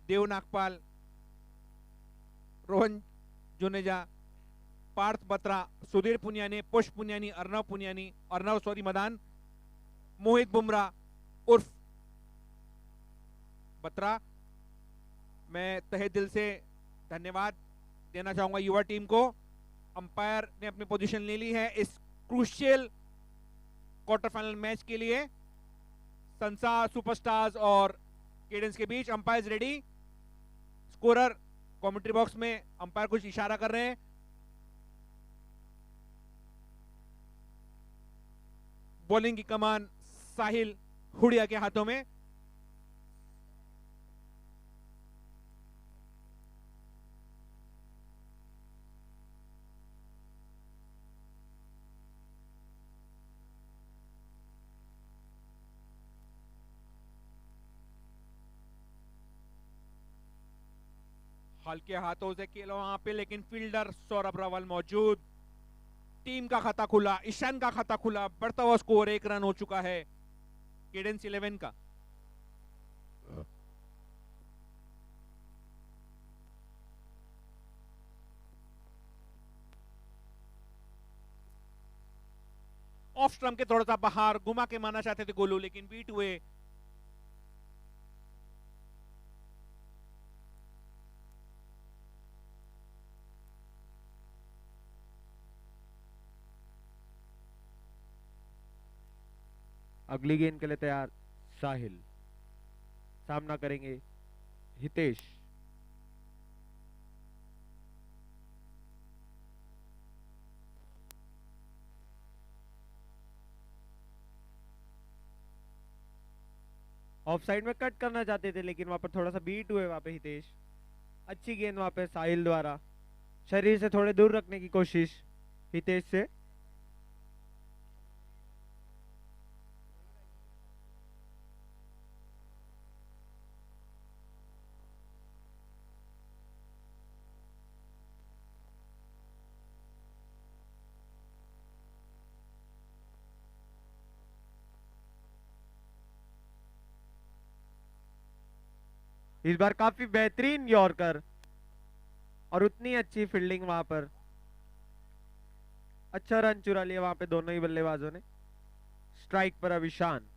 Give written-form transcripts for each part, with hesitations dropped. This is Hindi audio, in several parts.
देव नागपाल, रोहन जुनेजा, पार्थ बत्रा, सुधीर पुनियानी, पुष्प पुनियानी, अर्नव मदान, मोहित बुमराह उर्फ बत्रा। मैं तहे दिल से धन्यवाद देना चाहूंगा युवा टीम को। अंपायर ने अपनी पोजीशन ले ली है इस क्रूशियल क्वार्टर फाइनल मैच के लिए संसार सुपरस्टार्स और केडेंस के बीच। Umpire ready, scorer commentary box में अंपायर कुछ इशारा कर रहे हैं। बॉलिंग की कमान साहिल हुडिया के हाथों में। हल्के हाथों से खेला वहां पे, लेकिन फील्डर सौरभ रावल मौजूद। टीम का खाता खुला, ईशान का खाता खुला, बढ़ता हुआ स्कोर 1 रन हो चुका है केडेंस 11 का। ऑफ स्टंप के थोड़ा सा बाहर घुमा के मारना चाहते थे गोलू, लेकिन बीट हुए। अगली गेंद के लिए तैयार साहिल, सामना करेंगे हितेश। ऑफ साइड में कट करना चाहते थे, लेकिन वहां पर थोड़ा सा बीट हुए वहां पे हितेश। अच्छी गेंद वहां पे साहिल द्वारा, शरीर से थोड़े दूर रखने की कोशिश हितेश से। इस बार काफी बेहतरीन यॉर्कर और उतनी अच्छी फील्डिंग वहां पर। अच्छा रन चुरा लिया वहां पे दोनों ही बल्लेबाजों ने। स्ट्राइक पर अब ईशान।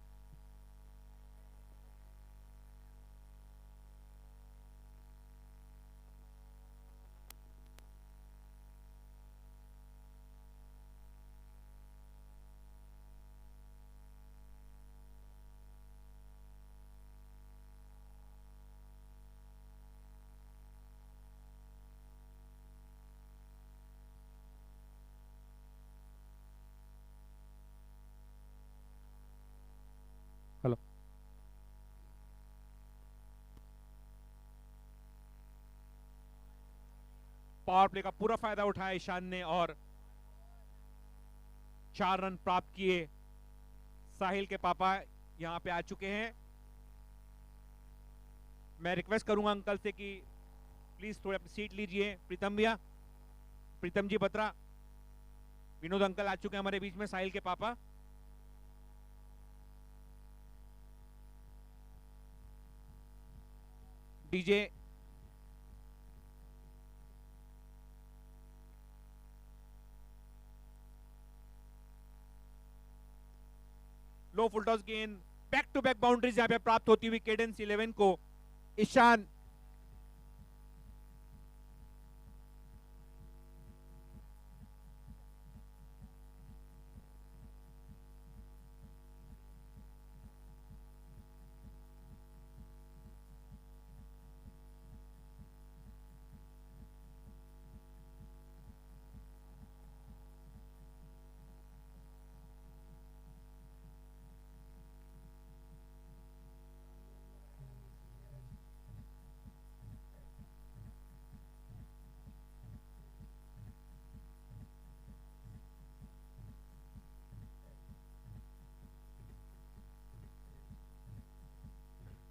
हेलो, पावर प्ले का पूरा फायदा उठाया ईशान ने और 4 रन प्राप्त किए। साहिल के पापा यहां पे आ चुके हैं। मैं रिक्वेस्ट करूंगा अंकल से कि प्लीज थोड़ी अपनी सीट लीजिए। प्रीतम भैया, प्रीतम जी बत्रा, विनोद अंकल आ चुके हैं हमारे बीच में, साहिल के पापा। डीजे लो फुल टॉस गेंद, बैक टू बैक बाउंड्रीज यहां पे प्राप्त होती हुई केडेंस 11 को। ईशान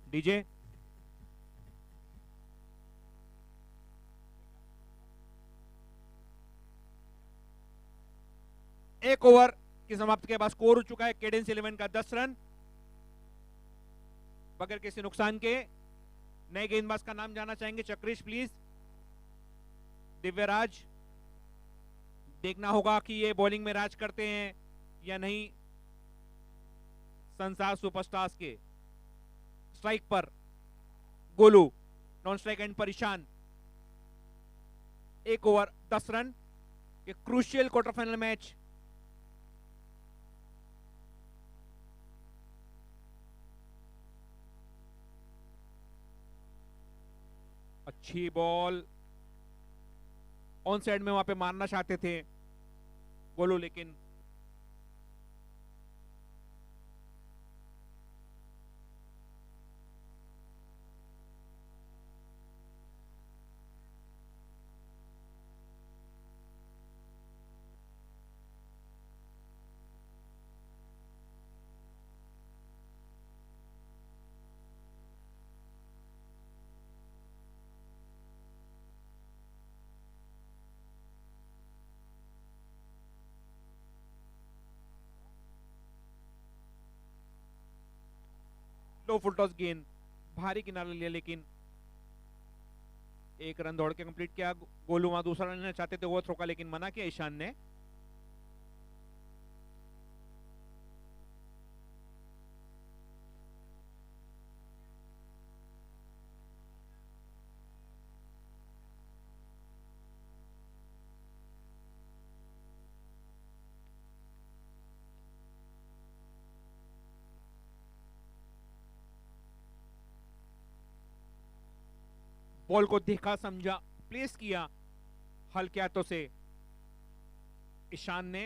डीजे एक ओवर की समाप्ति के बाद स्कोर हो चुका है केडेंस 11 का 10 रन बगैर किसी नुकसान के। नए गेंदबाज का नाम जानना चाहेंगे चक्रीश प्लीज। दिव्यराज, देखना होगा कि ये बॉलिंग में राज करते हैं या नहीं। संसार सुपरस्टार्स के स्ट्राइक पर गोलू, नॉन स्ट्राइक एंड पर ईशान। 1 ओवर 10 रन, ये क्रूशियल क्वार्टर फाइनल मैच। अच्छी बॉल ऑन साइड में वहां पे मारना चाहते थे गोलू, लेकिन लो फुल टॉस गेंद भारी किनारा लिया, लेकिन 1 रन दौड़ के कंप्लीट किया गोलू। वहां दूसरा रन लेना चाहते थे ओवर थ्रो का, लेकिन मना किया ईशान ने। बॉल को देखा, समझा, प्लेस किया हल्के हाथों से ईशान ने।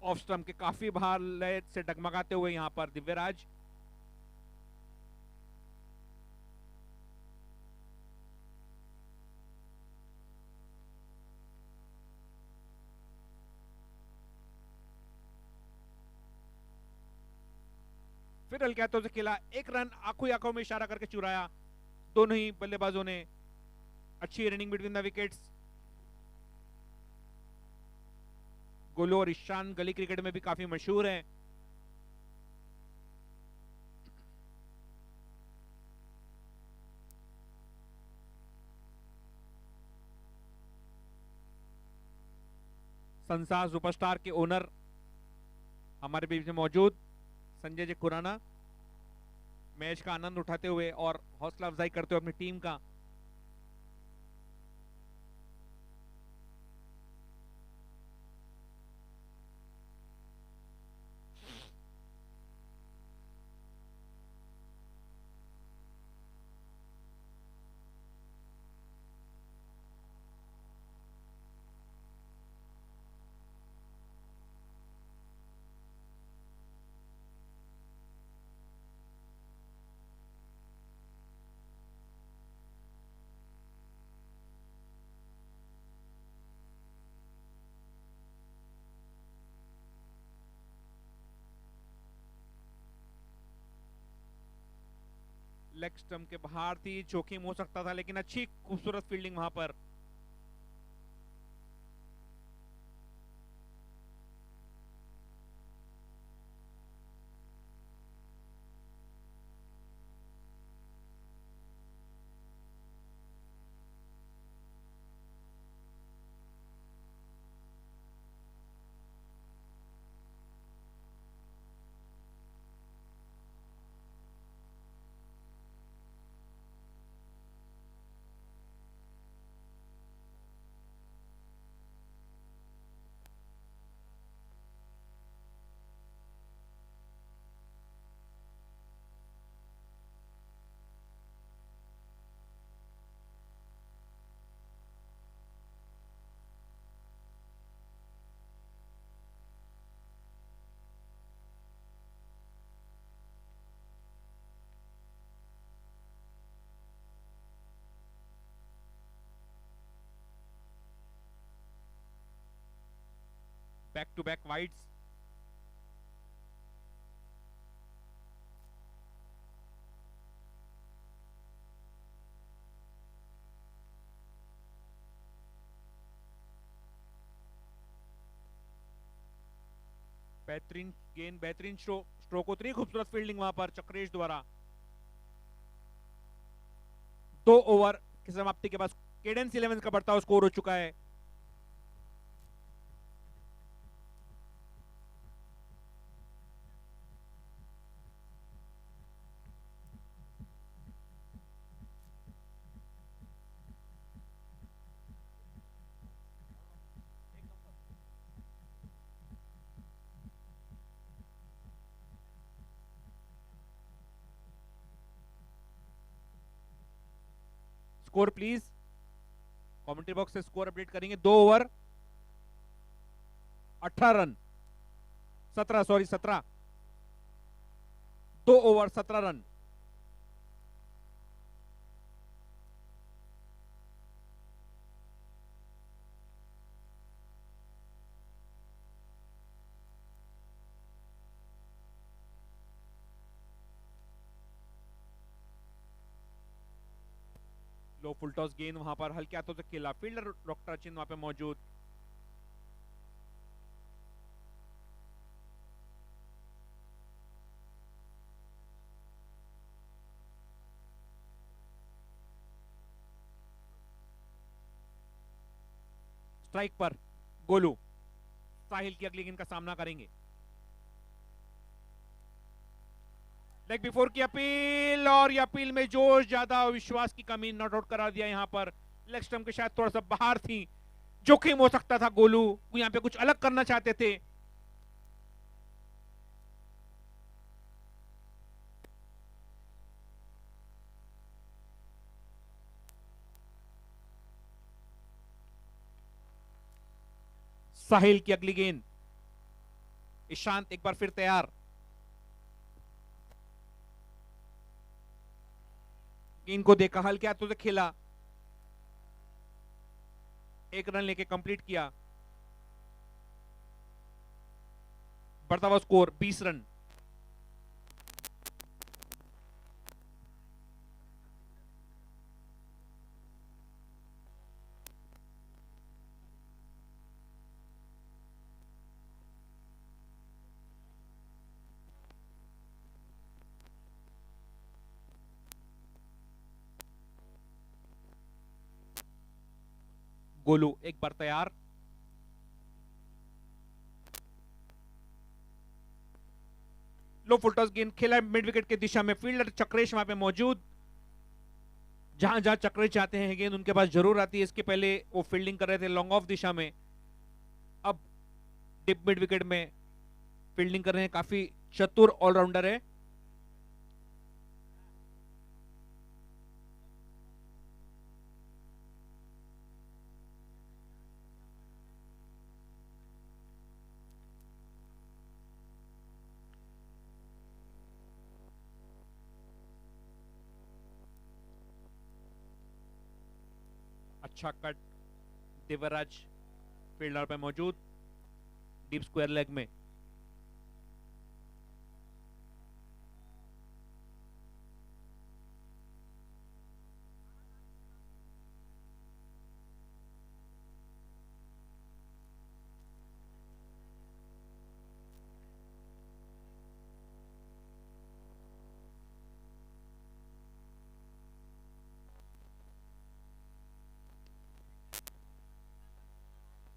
ऑफ स्टंप के काफी बाहर लय से डगमगाते हुए यहां पर दिव्यराज। फिर हल्के हाथों से खेला, 1 रन आंखों ही आंखों में इशारा करके चुराया दोनों ही बल्लेबाजों ने। अच्छी running between the wickets. Golu और ईशान गली क्रिकेट में भी काफी मशहूर हैं। संसार सुपरस्टार के ओनर हमारे बीच में मौजूद संजय जी खुराना, मैच का आनंद उठाते हुए और हौसला अफजाई करते हुए अपनी टीम का। लेग स्टंप के बाहर थी, जोखिम हो सकता था, लेकिन अच्छी खूबसूरत फील्डिंग वहां पर। Back to back wides. बेहतरीन गेंद, बेहतरीन स्ट्रोक, उतनी खूबसूरत फील्डिंग वहां पर चक्रेश द्वारा। 2 ओवर की समाप्ति के बाद केडेंस 11 का बढ़ता हुआ स्कोर हो चुका है। स्कोर प्लीज, कमेंट्री बॉक्स से स्कोर अपडेट करेंगे। 2 ओवर 18 रन, 17 2 ओवर 17 रन। लो फुल टॉस गेंद वहां पर हल्के हाथों से खेला, फील्डर डॉक्टर चिन्ह वहां पे मौजूद। स्ट्राइक पर गोलू साहिल की अगली गेंद का सामना करेंगे। लेग बिफोर की अपील, और ये अपील में जोश ज्यादा, विश्वास की कमी, नॉट आउट करा दिया यहां पर। लेग स्टंप के शायद थोड़ा सा बाहर थी, जोखिम हो सकता था। गोलू यहां पे कुछ अलग करना चाहते थे। साहिल की अगली गेंद, ईशांत एक बार फिर तैयार। गेंद को देखा, हल्के हाथों से खेला, एक रन लेके कंप्लीट किया। बढ़ता हुआ स्कोर 20 रन। गोलू एक बार तैयार। लो फुल टॉस गेंद खेला मिड विकेट की दिशा में, फील्डर चक्रेश वहां पे मौजूद। जहां जहां चक्रेश चाहते हैं गेंद उनके पास जरूर आती है। इसके पहले वो फील्डिंग कर रहे थे लॉन्ग ऑफ दिशा में, अब डिप मिड विकेट में फील्डिंग कर रहे हैं। काफी चतुर ऑलराउंडर है। अच्छा कट, देवराज फील्डर पे मौजूद, डीप स्क्वायर लेग में।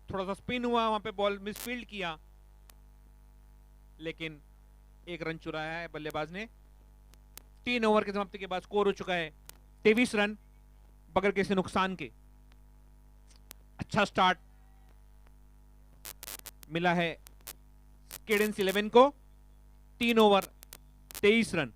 थोड़ा सा स्पिन हुआ वहां पे, बॉल मिसफील्ड किया, लेकिन एक रन चुराया है बल्लेबाज ने। 3 ओवर की समाप्ति के बाद स्कोर हो चुका है 23 रन, बगैर किसी नुकसान के। अच्छा स्टार्ट मिला है केडेंस 11 को। 3 ओवर 23 रन।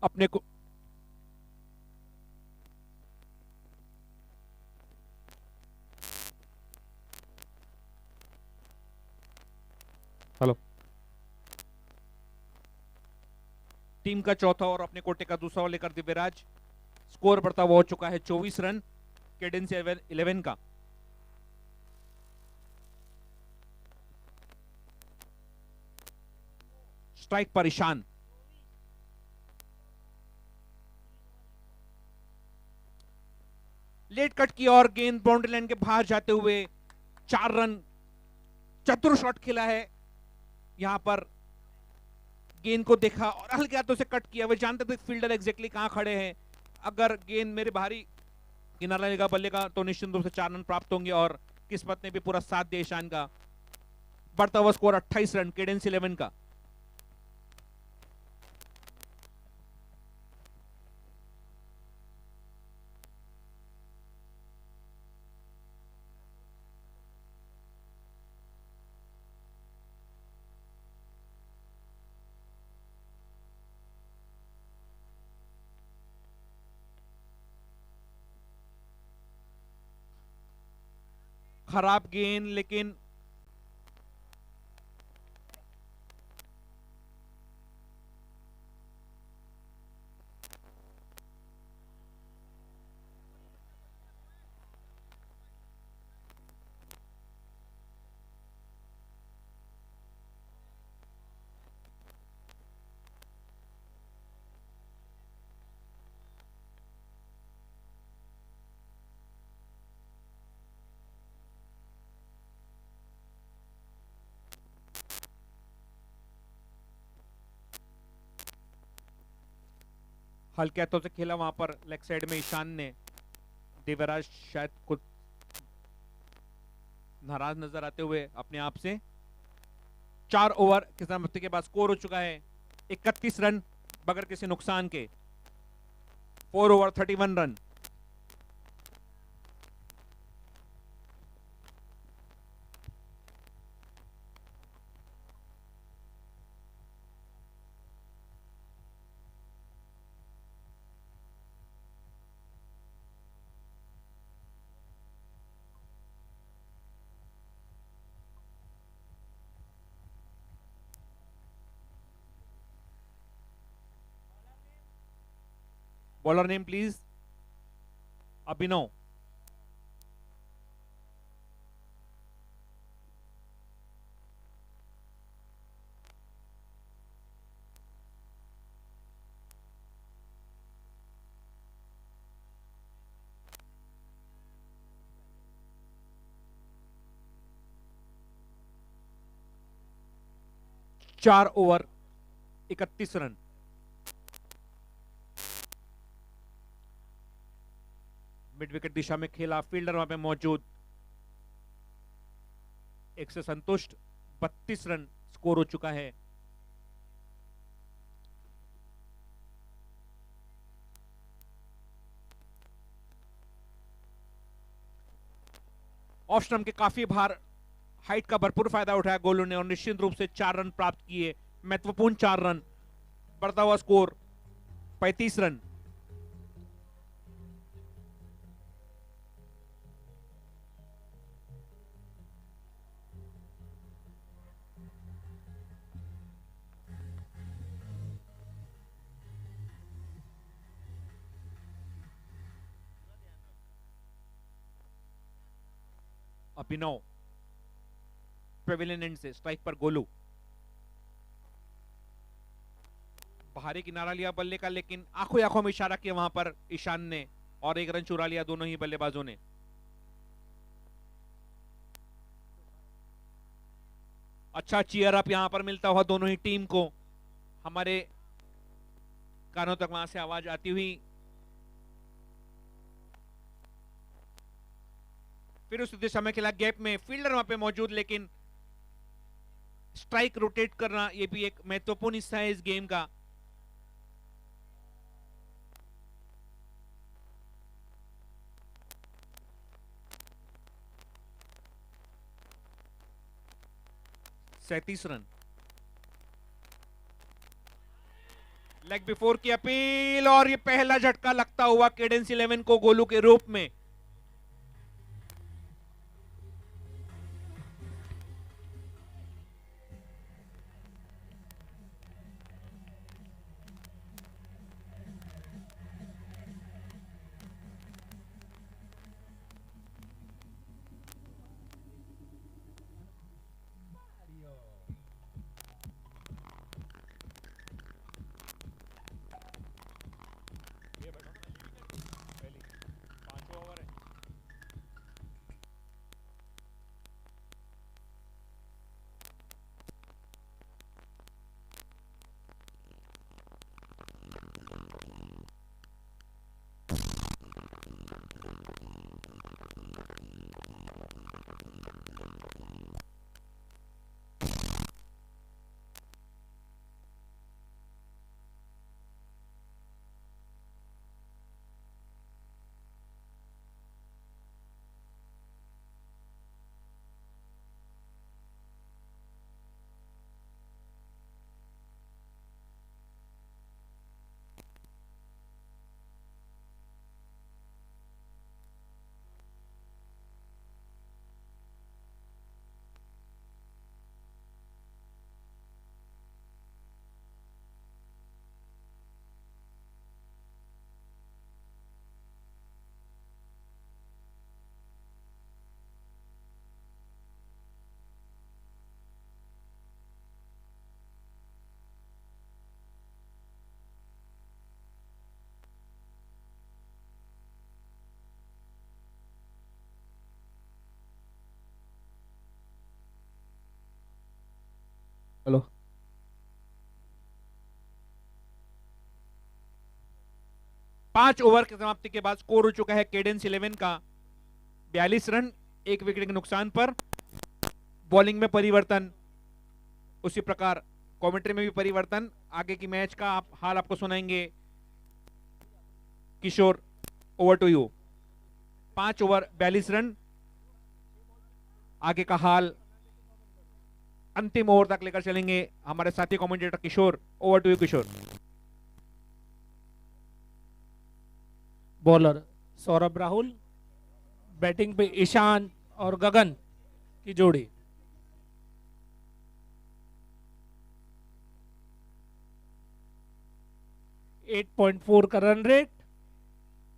अपने को टीम का चौथा और अपने कोटे का दूसरा ओवर लेकर दिव्यराज। स्कोर बढ़ता हुआ हो चुका है 24 रन केडेंस 11 का। स्ट्राइक पर ईशान। लेट कट की और गेंद बाउंड्री लाइन के बाहर जाते हुए 4 रन। चतुर शॉट खेला है यहां पर। गेंद को देखा और हल्के हाथों से कट किया। वे जानते थे फील्डर एग्जैक्टली कहां खड़े हैं। अगर गेंद मेरे भारी किनारा लेगा बल्ले का तो निश्चित रूप से 4 रन प्राप्त होंगे और किस्मत ने भी पूरा साथ दिया ईशान का। बढ़ता हुआ स्कोर 28 रन केडेंस 11 का। खराब गेंद लेकिन हल्के हाथों से खेला वहां पर लेग साइड में ईशान ने। दिव्यराज शायद कुछ नाराज नजर आते हुए अपने आप से। 4 ओवर की समाप्ति के बाद स्कोर हो चुका है 31 रन बगैर किसी नुकसान के। 4 over 31 run. Bowler name please. Abhinav. चार ओवर 31 रन। मिड विकेट दिशा में खेला। फील्डर वहां पे मौजूद। एक से संतुष्ट। 32 रन स्कोर हो चुका है। ऑफ स्टंप के काफी बार हाइट का भरपूर फायदा उठाया गोलू ने और निश्चित रूप से 4 रन प्राप्त किए। महत्वपूर्ण 4 रन। बढ़ता हुआ score 35 run. Abhinav Pavilion and से स्ट्राइक पर गोलू। बाहरी किनारा लिया बल्ले का लेकिन आंखों आंखों में इशारा किया वहां पर ईशान ने और 1 रन चुरा लिया दोनों ही बल्लेबाजों ने। अच्छा चीयर अप यहां पर मिलता हुआ दोनों ही टीम को। हमारे कानों तक वहां से आवाज आती हुई। फिर उस दिशा में खेला गैप में। फील्डर वहां पे मौजूद लेकिन स्ट्राइक रोटेट करना यह भी एक महत्वपूर्ण हिस्सा है इस गेम का। सैंतीस रन। लेग बिफोर की अपील और ये पहला झटका लगता हुआ केडेंस 11 को गोलू के रूप में। चलो। 5 ओवर की समाप्ति के बाद स्कोर हो चुका है केडेंस 11 का 42 रन, 1 विकेट के नुकसान पर। बॉलिंग में परिवर्तन, उसी प्रकार कमेंट्री में भी परिवर्तन। आगे की मैच का हाल आपको सुनाएंगे Kishore, over to you. 5 over 42 run, आगे का हाल अंतिम ओवर तक लेकर चलेंगे हमारे साथी commentator Kishore. Over to you Kishore. Bowler Saurabh Rahul, batting पे ईशान और गगन की जोड़ी। एट 8.4 का रन रेट,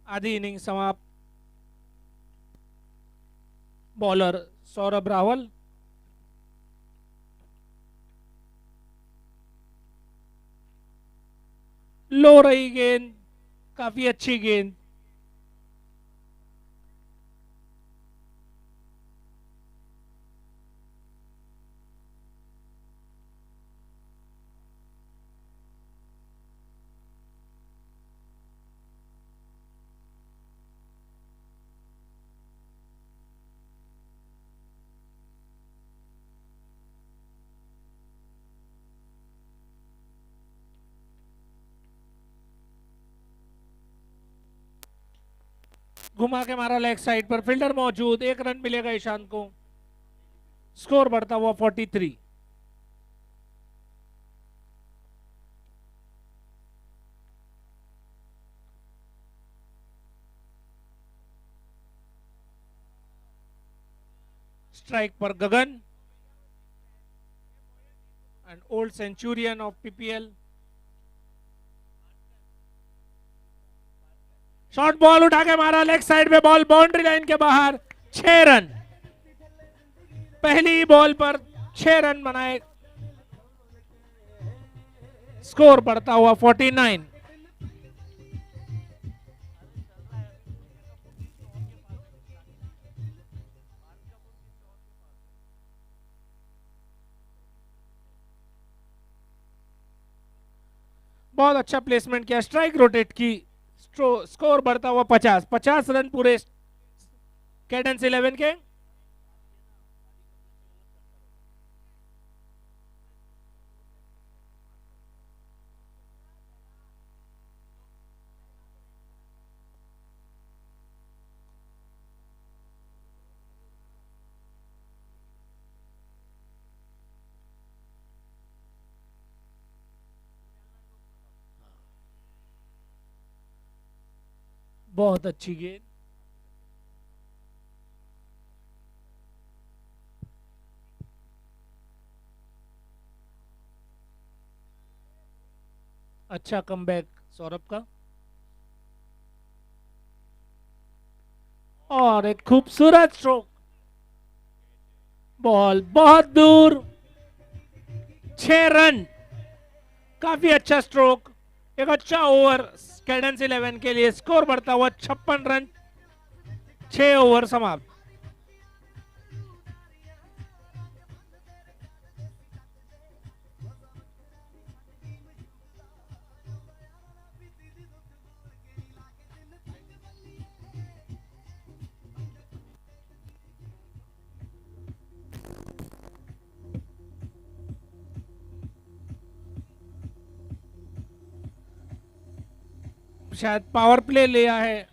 आधी इनिंग समाप्त। बॉलर सौरभ रावल, लो रही गेंद, काफी अच्छी गेंद। घुमा के मारा लेग साइड पर, फील्डर मौजूद, 1 रन मिलेगा ईशान को। स्कोर बढ़ता हुआ 43। स्ट्राइक पर Gagan, and old centurion of PPL. Short ball उठा के मारा लेग साइड में, बॉल बाउंड्री लाइन के बाहर। 6 रन, पहली बॉल पर 6 रन बनाए। स्कोर बढ़ता हुआ 49। बहुत अच्छा प्लेसमेंट किया, स्ट्राइक रोटेट की। स्कोर बढ़ता हुआ 50 रन पूरे कैडेंस 11 के। बहुत अच्छी गेंद। अच्छा कमबैक सौरभ का, और एक खूबसूरत स्ट्रोक। बॉल बहुत दूर, 6 रन, काफी अच्छा स्ट्रोक। एक अच्छा ओवर कैडेंस 11 के लिए। स्कोर बढ़ता हुआ 56 रन, 6 ओवर समाप्त। शायद पावर प्ले लिया है।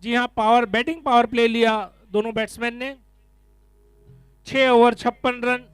जी हाँ, बैटिंग पावर प्ले लिया दोनों बैट्समैन ने। 6 over 56 run.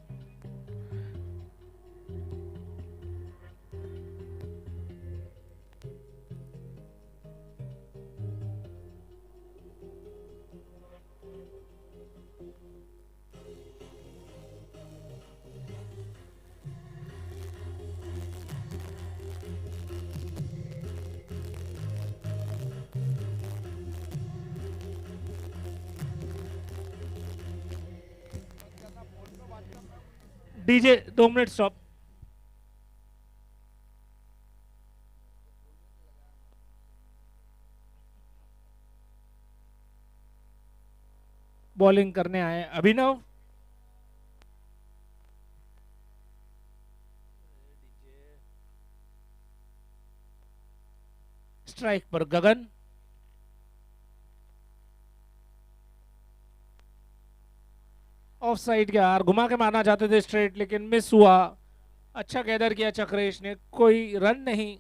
DJ 2 minute stop. Bowling करने आए अभिनव। स्ट्राइक पर गगन। ऑफ साइड के यार, घुमा के मारना चाहते थे स्ट्रेट, लेकिन मिस हुआ। अच्छा गैदर किया चक्रेश ने, कोई रन नहीं।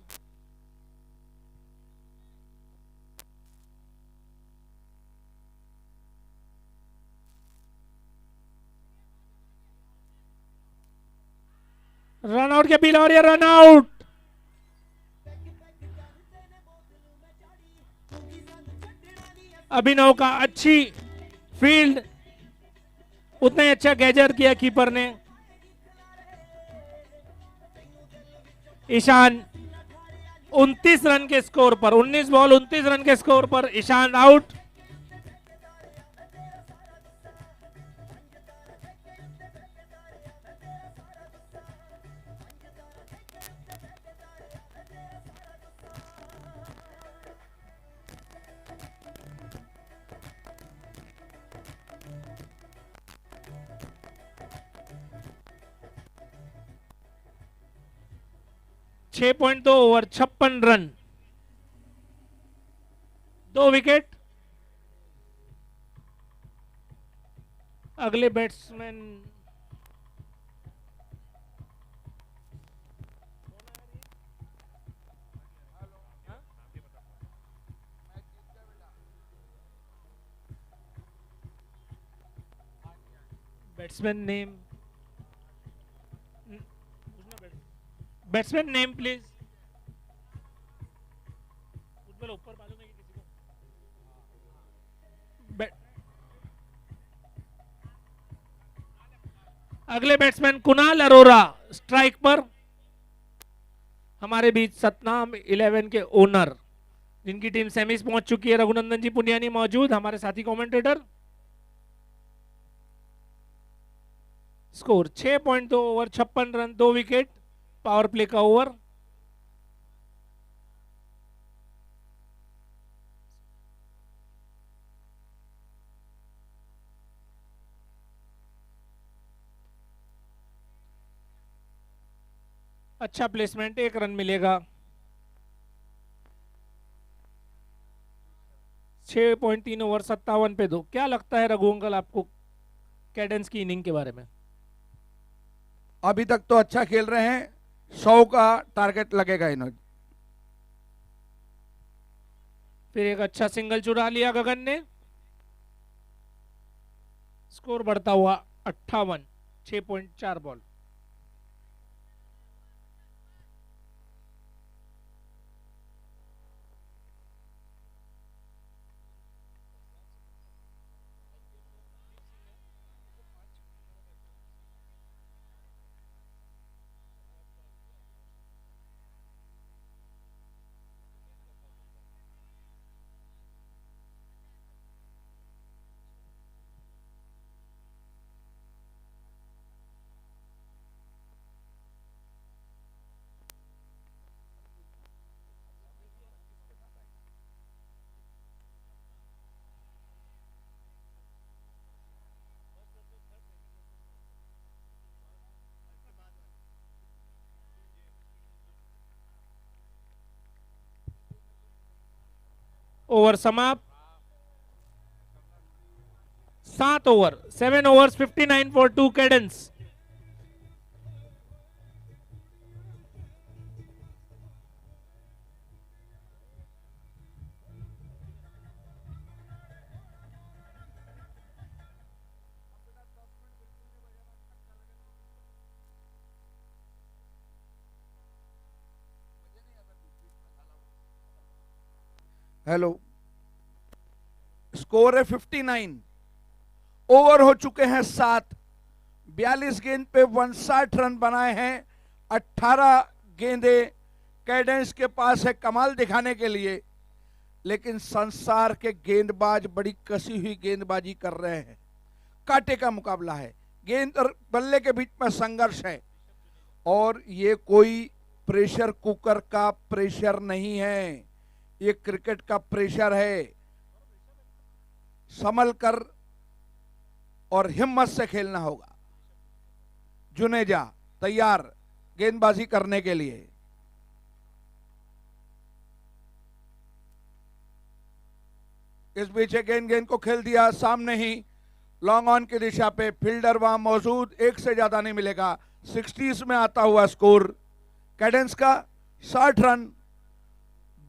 रन आउट की अपील, और ये रन आउट। अभिनव का अच्छी फील्ड, उतना ही अच्छा गैजर किया कीपर ने। ईशान 29 रन के स्कोर पर, 19 बॉल 29 रन के स्कोर पर ईशान आउट। छह पॉइंट 2 ओवर 56 रन, 2 विकेट। अगले batsman name, batsman name please. ऊपर मालूम है किसी को? अगले बैट्समैन कुणाल अरोरा स्ट्राइक पर। हमारे बीच सतनाम 11 के ओनर, जिनकी टीम सेमीज पहुंच चुकी है, रघुनंदन जी पुनियानी मौजूद, हमारे साथी commentator. Score 6.2 over 56 run, 2 wicket. Power play का ओवर। अच्छा प्लेसमेंट, 1 रन मिलेगा। 6.3 ओवर 57 पे 2। क्या लगता है रघु अंकल आपको कैडेंस की इनिंग के बारे में? अभी तक तो अच्छा खेल रहे हैं, 100 का टारगेट लगेगा इन्हें। फिर एक अच्छा सिंगल चुरा लिया गगन ने। स्कोर बढ़ता हुआ 58, 6.4 बॉल। ओवर समाप्त। 7 over, 7 overs 59 for 2 cadence। Hello, score है 59, ओवर हो चुके हैं 7, 42 गेंद पे 59 रन बनाए हैं। 18 गेंदे कैडेंस के पास है कमाल दिखाने के लिए, लेकिन संसार के गेंदबाज बड़ी कसी हुई गेंदबाजी कर रहे हैं। कांटे का मुकाबला है, गेंद और बल्ले के बीच में संघर्ष है, और ये कोई प्रेशर कुकर का प्रेशर नहीं है, ये क्रिकेट का प्रेशर है। संभल कर और हिम्मत से खेलना होगा। जुनेजा तैयार गेंदबाजी करने के लिए। इस बीच गेंद को खेल दिया सामने ही लॉन्ग ऑन की दिशा पे, फील्डर वहां मौजूद, एक से ज्यादा नहीं मिलेगा। 60s में आता हुआ स्कोर कैडेंस का। 60 रन,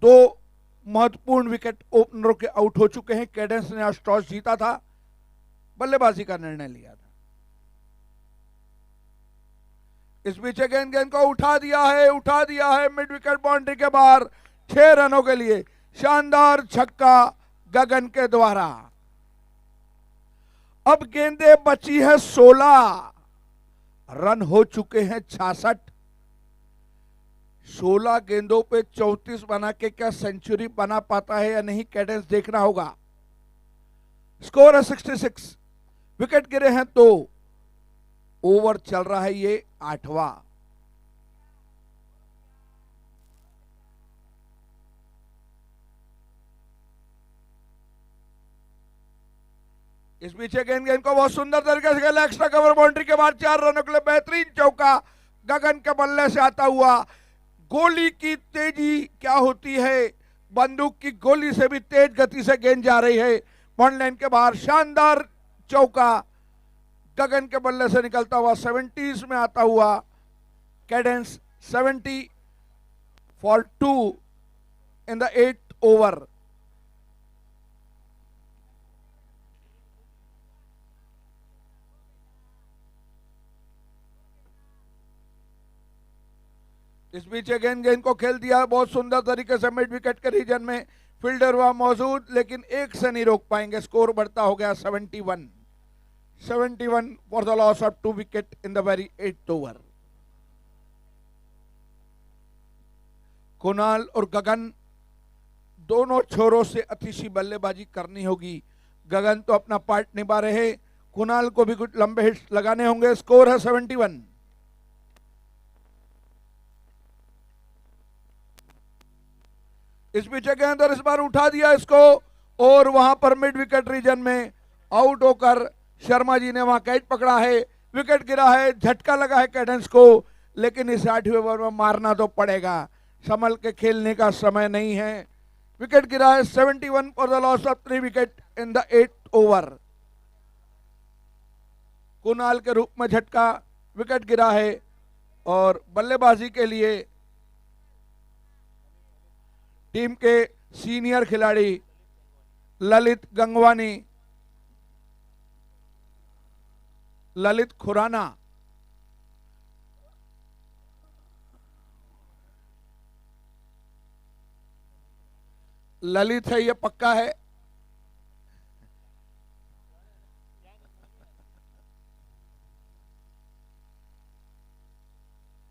2 महत्वपूर्ण विकेट ओपनरों के आउट हो चुके हैं। कैडेंस ने आज टॉस जीता था, बल्लेबाजी का निर्णय लिया था। इस बीच गेंद को उठा दिया है मिड विकेट बाउंड्री के बाहर। 6 रनों के लिए शानदार छक्का गगन के द्वारा। अब गेंदें बची है 16, रन हो चुके हैं 66। 16 गेंदों पे 34 बना के क्या सेंचुरी बना पाता है या नहीं, कैडेंस देखना होगा। स्कोर है 66, विकेट गिरे हैं 2, ओवर चल रहा है ये 8वां। इस बीच गेंद को बहुत सुंदर तरीके से खेला, एक्स्ट्रा कवर बाउंड्री के बाद 4 रनों के लिए बेहतरीन चौका गगन के बल्ले से आता हुआ। गोली की तेजी क्या होती है, बंदूक की गोली से भी तेज गति से गेंद जा रही है पॉइंट लाइन के बाहर। शानदार चौका गगन के बल्ले से निकलता हुआ 70s में आता हुआ। Cadence 70 for 2 in the 8th over. इस बीच गेंद को खेल दिया बहुत सुंदर तरीके से मिड विकेट के रीजन में, फील्डर वहां मौजूद, लेकिन एक से नहीं रोक पाएंगे। स्कोर बढ़ता हो गया 71 for the loss of 2 wicket in the very 8th over. Kunal और गगन दोनों छोरों से अतिशी बल्लेबाजी करनी होगी। गगन तो अपना पार्ट निभा रहे, कुणाल को भी कुछ लंबे हिट्स लगाने होंगे। स्कोर है 71। इस बीच के अंदर इस बार उठा दिया इसको, और वहां पर मिड विकेट रीजन में आउट होकर शर्मा जी ने वहां कैच पकड़ा है। विकेट गिरा है, झटका लगा है कैडेंस को, लेकिन इस 8वें ओवर में मारना तो पड़ेगा, संभल के खेलने का समय नहीं है। विकेट गिरा है 71 for the loss of 3 wicket in the 8th over. Kunal के रूप में झटका, विकेट गिरा है, और बल्लेबाजी के लिए टीम के सीनियर खिलाड़ी ललित गंगवानी, ललित खुराना, ललित है ये पक्का है।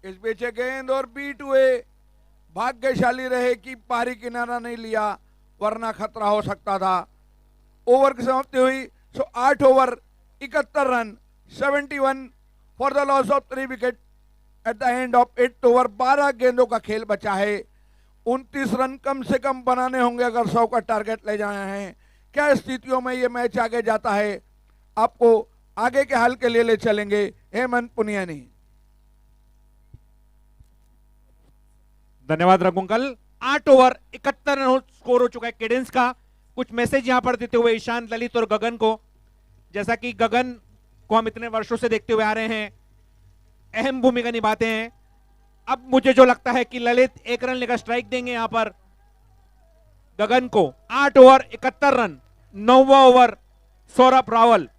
इस बीच गेंद और बीट हुए, भाग्यशाली रहे कि पारी किनारा नहीं लिया, वरना खतरा हो सकता था। ओवर की समाप्ति हुई। 8 over 71 run, 71 for the loss of 3 wicket at the end of 8th over. 12 गेंदों का खेल बचा है, 29 रन कम से कम बनाने होंगे अगर 100 का टारगेट ले जाना है। क्या स्थितियों में ये मैच आगे जाता है, आपको आगे के हाल के लिए ले चलेंगे हेमंत पुनियानी। धन्यवाद रघुंकल। 8 ओवर 71 रन स्कोर हो चुका है कैडेंस का। कुछ मैसेज यहां पर देते हुए ईशान, ललित और गगन को, जैसा कि गगन को हम इतने वर्षों से देखते हुए आ रहे हैं, अहम भूमिका निभाते हैं। अब मुझे जो लगता है कि ललित 1 रन लेकर स्ट्राइक देंगे यहां पर गगन को। 8 ओवर 71 रन, 9वां ओवर सौरभ रावल।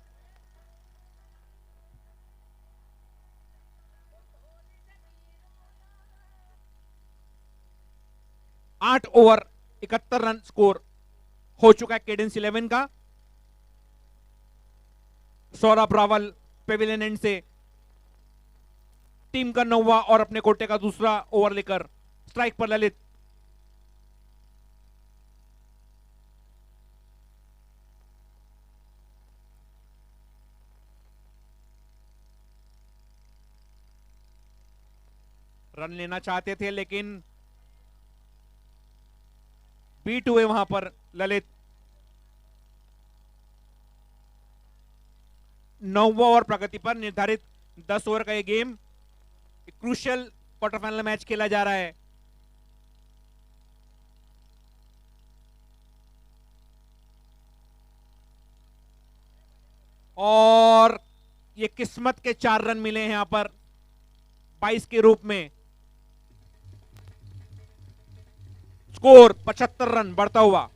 आठ ओवर 71 रन स्कोर हो चुका है कैडेंस 11 का। सौरभ रावल पेविलियन एंड से टीम का 9वां और अपने कोटे का दूसरा ओवर लेकर स्ट्राइक पर ललित। रन लेना चाहते थे लेकिन बीट हुए वहां पर ललित। 9वां ओवर प्रगति पर निर्धारित 10 ओवर का ये game, crucial quarter final match खेला जा रहा है। और ये किस्मत के 4 रन मिले हैं यहां पर 22 के रूप में। स्कोर 75 रन बढ़ता हुआ।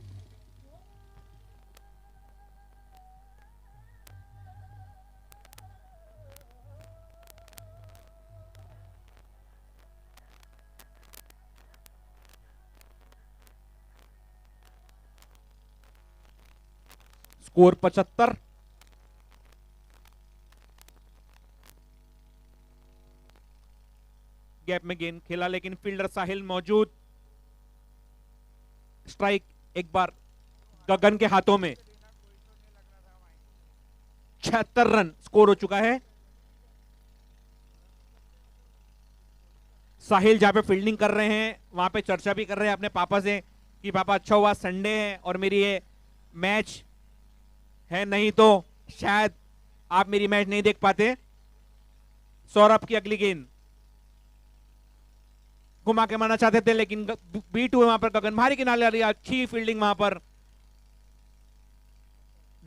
स्कोर 75। गैप में गेंद खेला लेकिन फील्डर साहिल मौजूद। स्ट्राइक एक बार गगन के हाथों में। 76 रन स्कोर हो चुका है। साहिल जहां पे फील्डिंग कर रहे हैं वहां पे चर्चा भी कर रहे हैं अपने पापा से कि पापा अच्छा हुआ संडे है और मेरी ये मैच है, नहीं तो शायद आप मेरी मैच नहीं देख पाते। सौरभ की अगली गेंद घुमा के मारना चाहते थे लेकिन बीट हुए वहां पर गगन भारी किनारे आ रही। अच्छी फील्डिंग वहां पर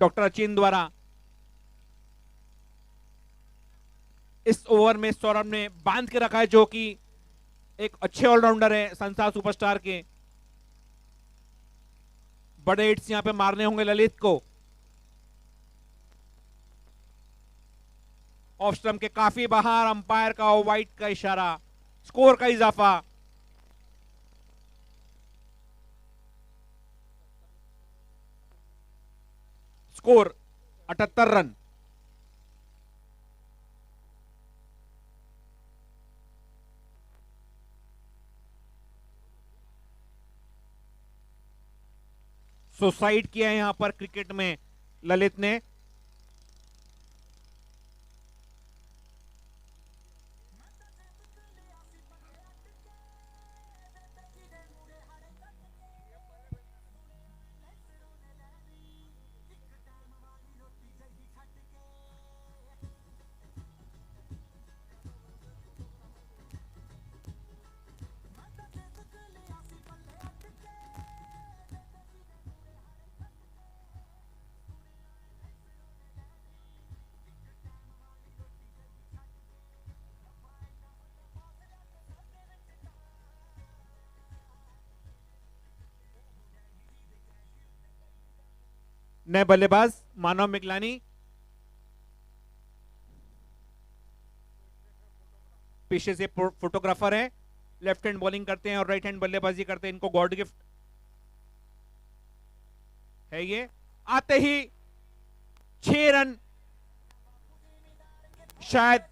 डॉक्टर अचिन द्वारा। इस ओवर में सौरभ ने बांध के रखा है जो कि एक अच्छे ऑलराउंडर है संसार सुपरस्टार के। बड़े हिट्स यहां पे मारने होंगे ललित को। ऑफ स्टंप के काफी बाहर, अंपायर का वाइड का इशारा, स्कोर का इजाफा। Score 78 run. सुसाइड किया है यहां पर क्रिकेट में ललित ने। नए बल्लेबाज मानव मिगलानी। पीछे से फोटोग्राफर है, लेफ्ट हैंड बॉलिंग करते हैं और राइट हैंड बल्लेबाजी करते हैं। इनको गॉड गिफ्ट है ये। आते ही 6 रन शायद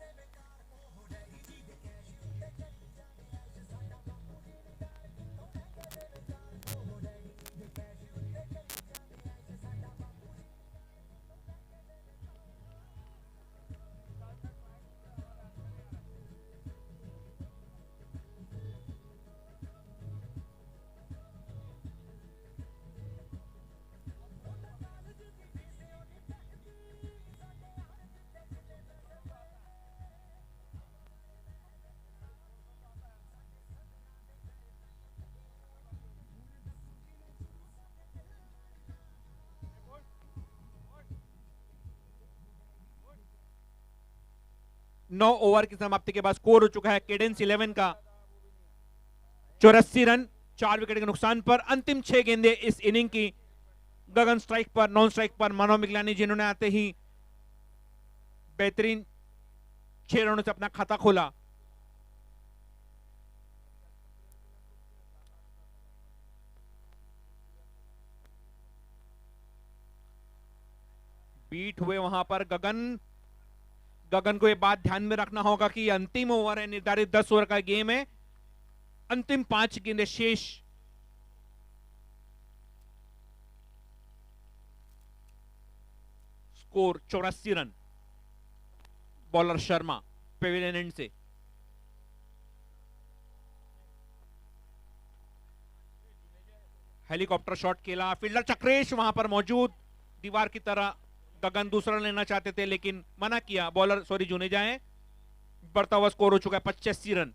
नौ ओवर की समाप्ति के बाद स्कोर हो चुका है केडेंस 11 का 84 रन 4 विकेट के नुकसान पर। अंतिम 6 गेंदें इस इनिंग की। गगन स्ट्राइक पर, नॉन स्ट्राइक पर मानव मिगलानी जिन्होंने आते ही बेहतरीन 6 रनों से अपना खाता खोला। बीट हुए वहां पर गगन को ये बात ध्यान में रखना होगा कि अंतिम ओवर है, निर्धारित 10 ओवर का गेम है। अंतिम 5 गेंदें शेष। Score 84 run. Bowler Sharma Pavilion and से। हेलीकॉप्टर शॉट खेला, फील्डर चक्रेश वहां पर मौजूद। दीवार की तरह गगन दूसरा लेना चाहते थे लेकिन मना किया। बॉलर जुनेजा है। बढ़ता हुआ स्कोर हो चुका है 85 रन।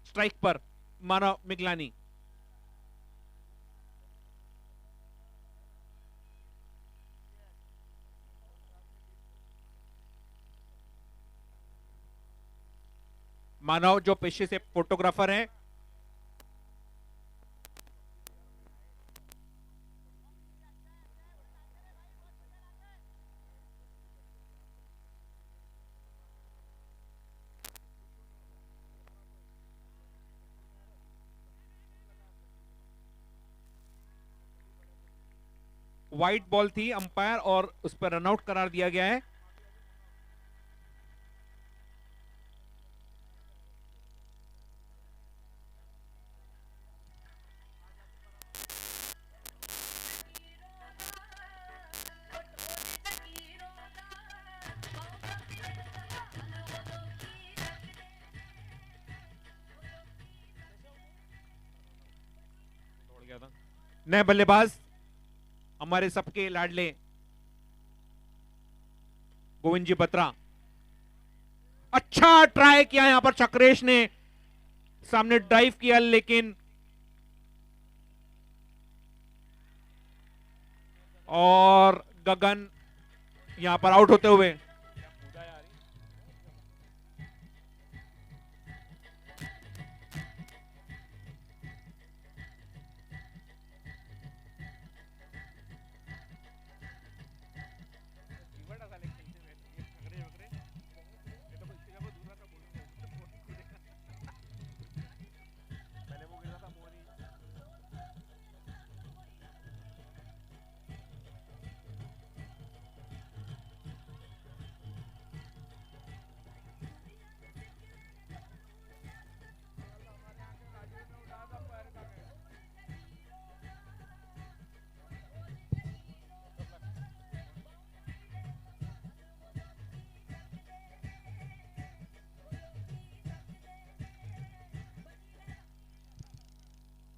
स्ट्राइक पर मानव मिगलानी। मानव जो पेशे से फोटोग्राफर हैं, व्हाइट बॉल थी अंपायर और उस पर रनआउट करार दिया गया है। नए बल्लेबाज हमारे सबके लाडले गोविंद जी बत्रा। अच्छा ट्राई किया यहां पर चक्रेश ने, सामने ड्राइव किया लेकिन और गगन यहां पर आउट होते हुए।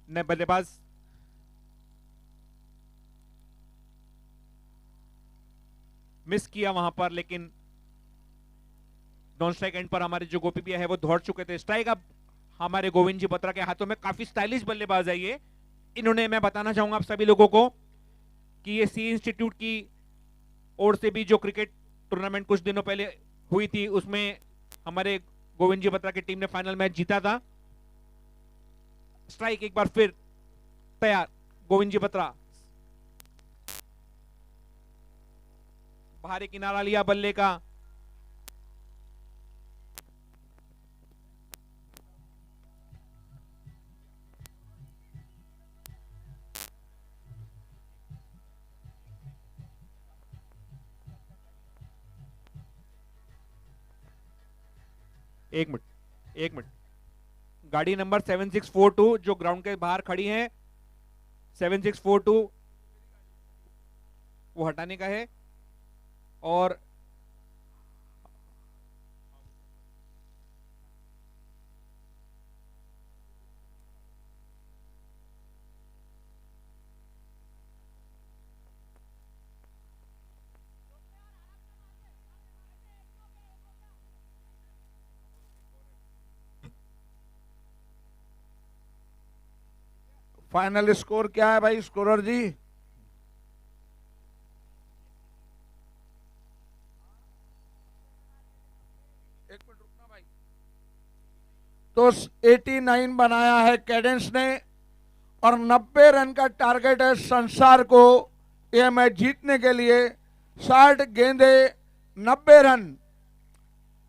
नए बल्लेबाज मिस किया वहां पर, लेकिन नॉन स्ट्राइक एंड पर हमारे जो गोपी भैया है वो दौड़ चुके थे। स्ट्राइक अब हमारे गोविंद जी बत्रा के हाथों में। काफी स्टाइलिश बल्लेबाज है ये। इन्होंने, मैं बताना चाहूंगा आप सभी लोगों को कि ये सी इंस्टीट्यूट की ओर से भी जो क्रिकेट टूर्नामेंट कुछ दिनों पहले हुई थी उसमें हमारे गोविंद जी बत्रा की टीम ने फाइनल मैच जीता था। स्ट्राइक एक बार फिर तैयार गोविंद जी बत्रा। बाहरी किनारा लिया बल्ले का। एक मिनट, गाड़ी नंबर 7642 जो ग्राउंड के बाहर खड़ी है, 7642 वो हटाने का है। और फाइनल स्कोर क्या है भाई स्कोरर जी? एक मिनट रुकना भाई। तो 89 बनाया है कैडेंस ने और 90 रन का टारगेट है संसार को यह मैच जीतने के लिए। 60 गेंदे 90 रन।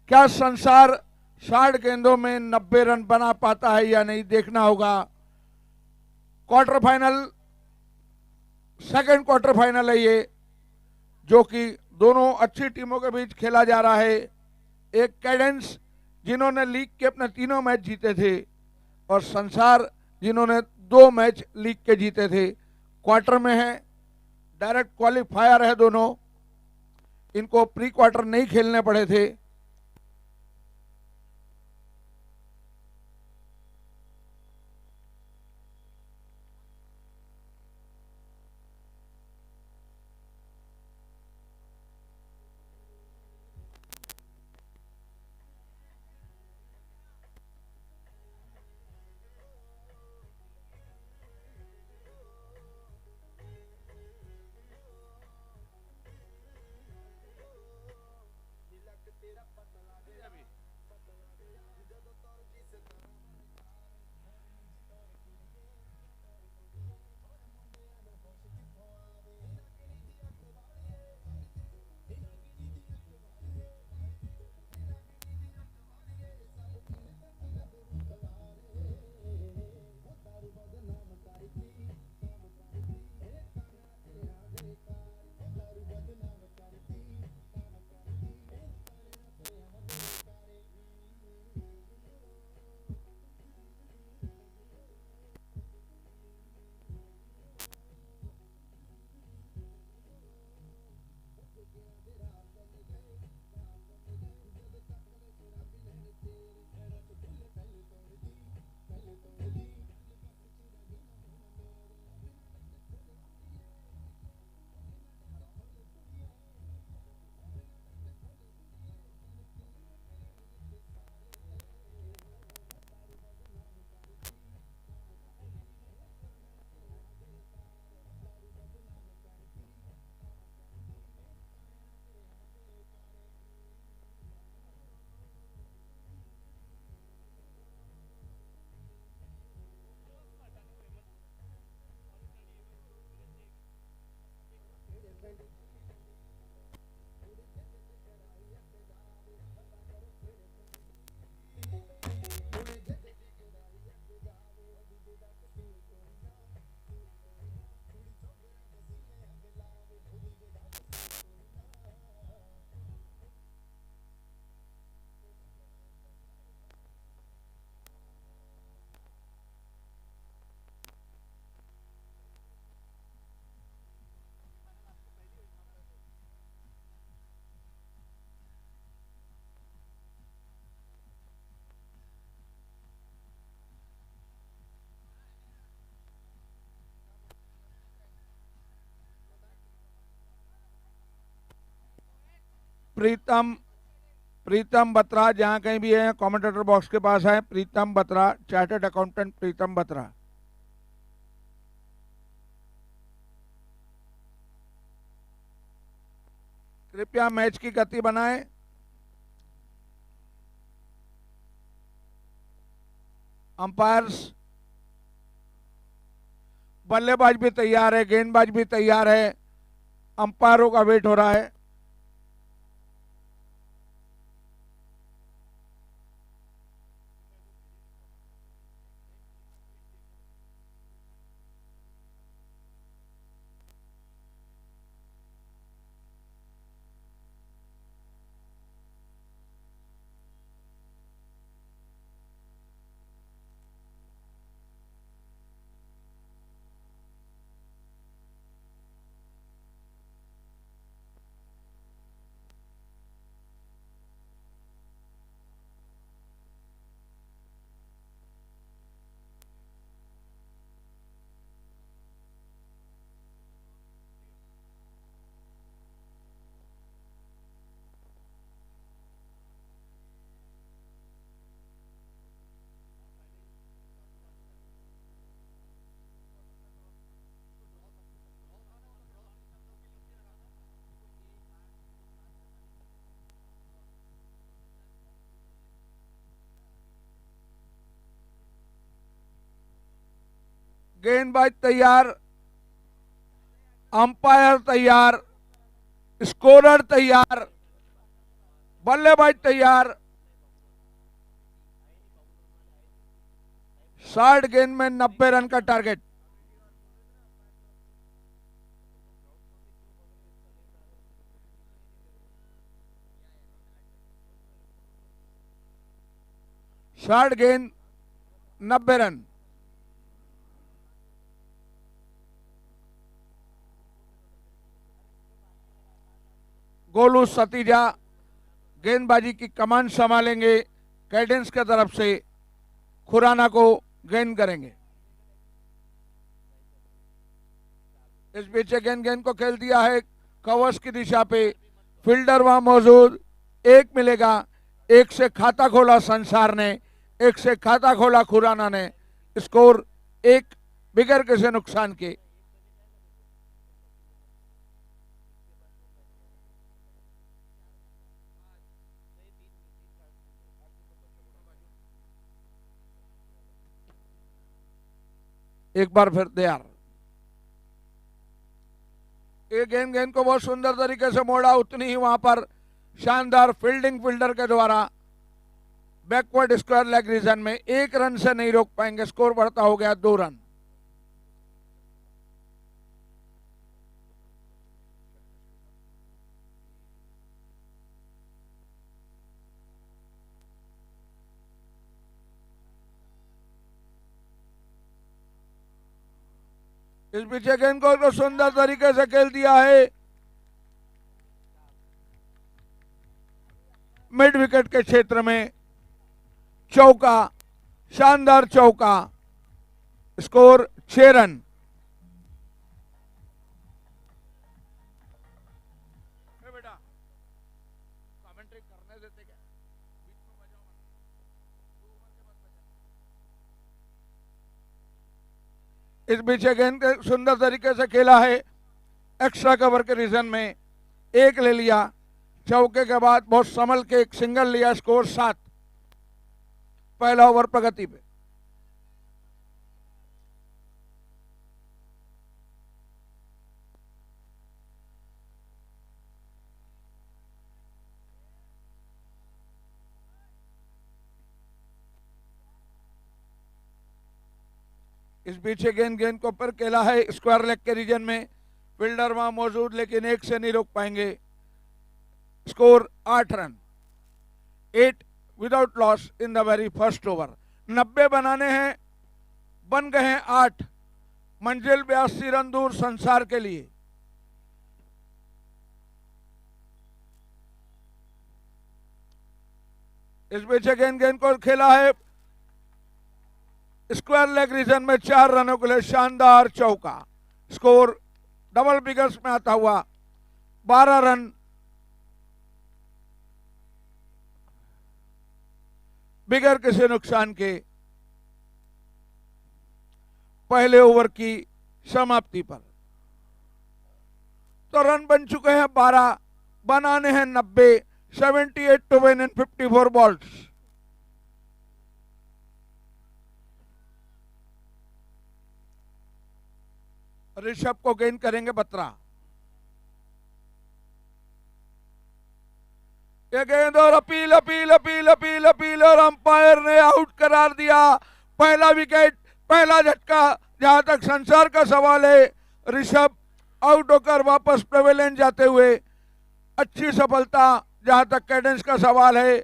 क्या संसार 60 गेंदों में 90 रन बना पाता है या नहीं, देखना होगा। Quarter final, second quarter final है ये, जो कि दोनों अच्छी टीमों के बीच खेला जा रहा है। एक कैडेंस जिन्होंने लीग के अपने तीनों मैच जीते थे और संसार जिन्होंने 2 मैच लीग के जीते थे। क्वार्टर में है, डायरेक्ट क्वालिफायर है दोनों, इनको प्री क्वार्टर नहीं खेलने पड़े थे। प्रीतम बत्रा, जहां कहीं भी है कमेंटेटर बॉक्स के पास है, प्रीतम बत्रा, चार्टर्ड अकाउंटेंट प्रीतम बत्रा। कृपया मैच की गति बनाएं। अंपायर्स, बल्लेबाज भी तैयार है, गेंदबाज भी तैयार है, अंपायरों का वेट हो रहा है। गेंदबाज तैयार, अंपायर तैयार, स्कोरर तैयार, बल्लेबाज तैयार। 60 गेंद में 90 रन का टारगेट। शॉर्ट गेंद 90 रन। गोलू सतीजा गेंदबाजी की कमान संभालेंगे, कैडेंस की तरफ से खुराना को गेंद करेंगे। इस बीच गेंद को खेल दिया है कवर्स की दिशा पे, फील्डर वहां मौजूद, एक मिलेगा। एक से खाता खोला संसार ने, एक से खाता खोला खुराना ने। स्कोर एक बिगर किसी नुकसान के। एक बार फिर तैयार। एक गेंद को बहुत सुंदर तरीके से मोड़ा, उतनी ही वहां पर शानदार फील्डिंग फील्डर के द्वारा बैकवर्ड स्क्वायर लेग रीजन में। 1 रन से नहीं रोक पाएंगे, स्कोर बढ़ता हो गया 2 रन। इस पीछे गेंद को तो सुंदर तरीके से खेल दिया है, मिड विकेट के क्षेत्र में चौका, शानदार चौका। Score 6 run. बेटा कमेंट्री करने देते क्या? इस बीच गेंद सुंदर तरीके से खेला है, एक्स्ट्रा कवर के रीजन में एक ले लिया। चौके के बाद बहुत संभल के एक सिंगल लिया। स्कोर 7। पहला ओवर प्रगति पे। इस पीछे गेंद को पर खेला है स्क्वायर लेग के रीजन में, फील्डर वहां मौजूद लेकिन एक से नहीं रोक पाएंगे। Score 8 run. 8 without loss in the very first over. 90 बनाने हैं, बन गए हैं 8। मंजिल 82 रन दूर संसार के लिए। इस पीछे गेंद को खेला है स्क्वायर लेग रीजन में 4 रनों के लिए शानदार चौका। स्कोर डबल बिगर्स में आता हुआ 12 रन बिगैर किसी नुकसान के पहले ओवर की समाप्ति पर। तो रन बन चुके हैं 12, बनाने हैं 90, 78 to win in 54 balls. Rishabh को गेंद करेंगे बत्रा। ये गेंद और appeal appeal appeal appeal appeal और अंपायर ने आउट करार दिया। पहला विकेट, पहला झटका। जहां तक संसार का सवाल है, ऋषभ आउट होकर वापस पेवेलियन जाते हुए अच्छी सफलता। जहां तक कैडेंस का सवाल है,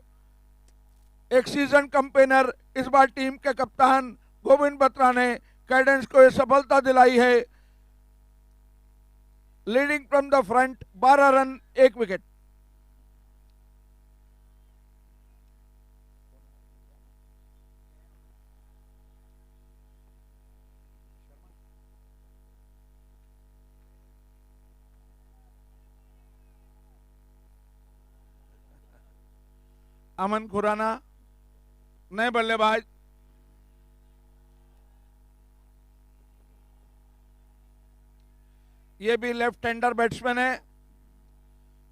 एक सीजन कंपेनर, इस बार टीम के कप्तान गोविंद बत्रा ने कैडेंस को यह सफलता दिलाई है। Leading from the front, 12 run 1 wicket. Aman Khurana नए बल्लेबाज। ये भी लेफ्ट हैंडर बैट्समैन है।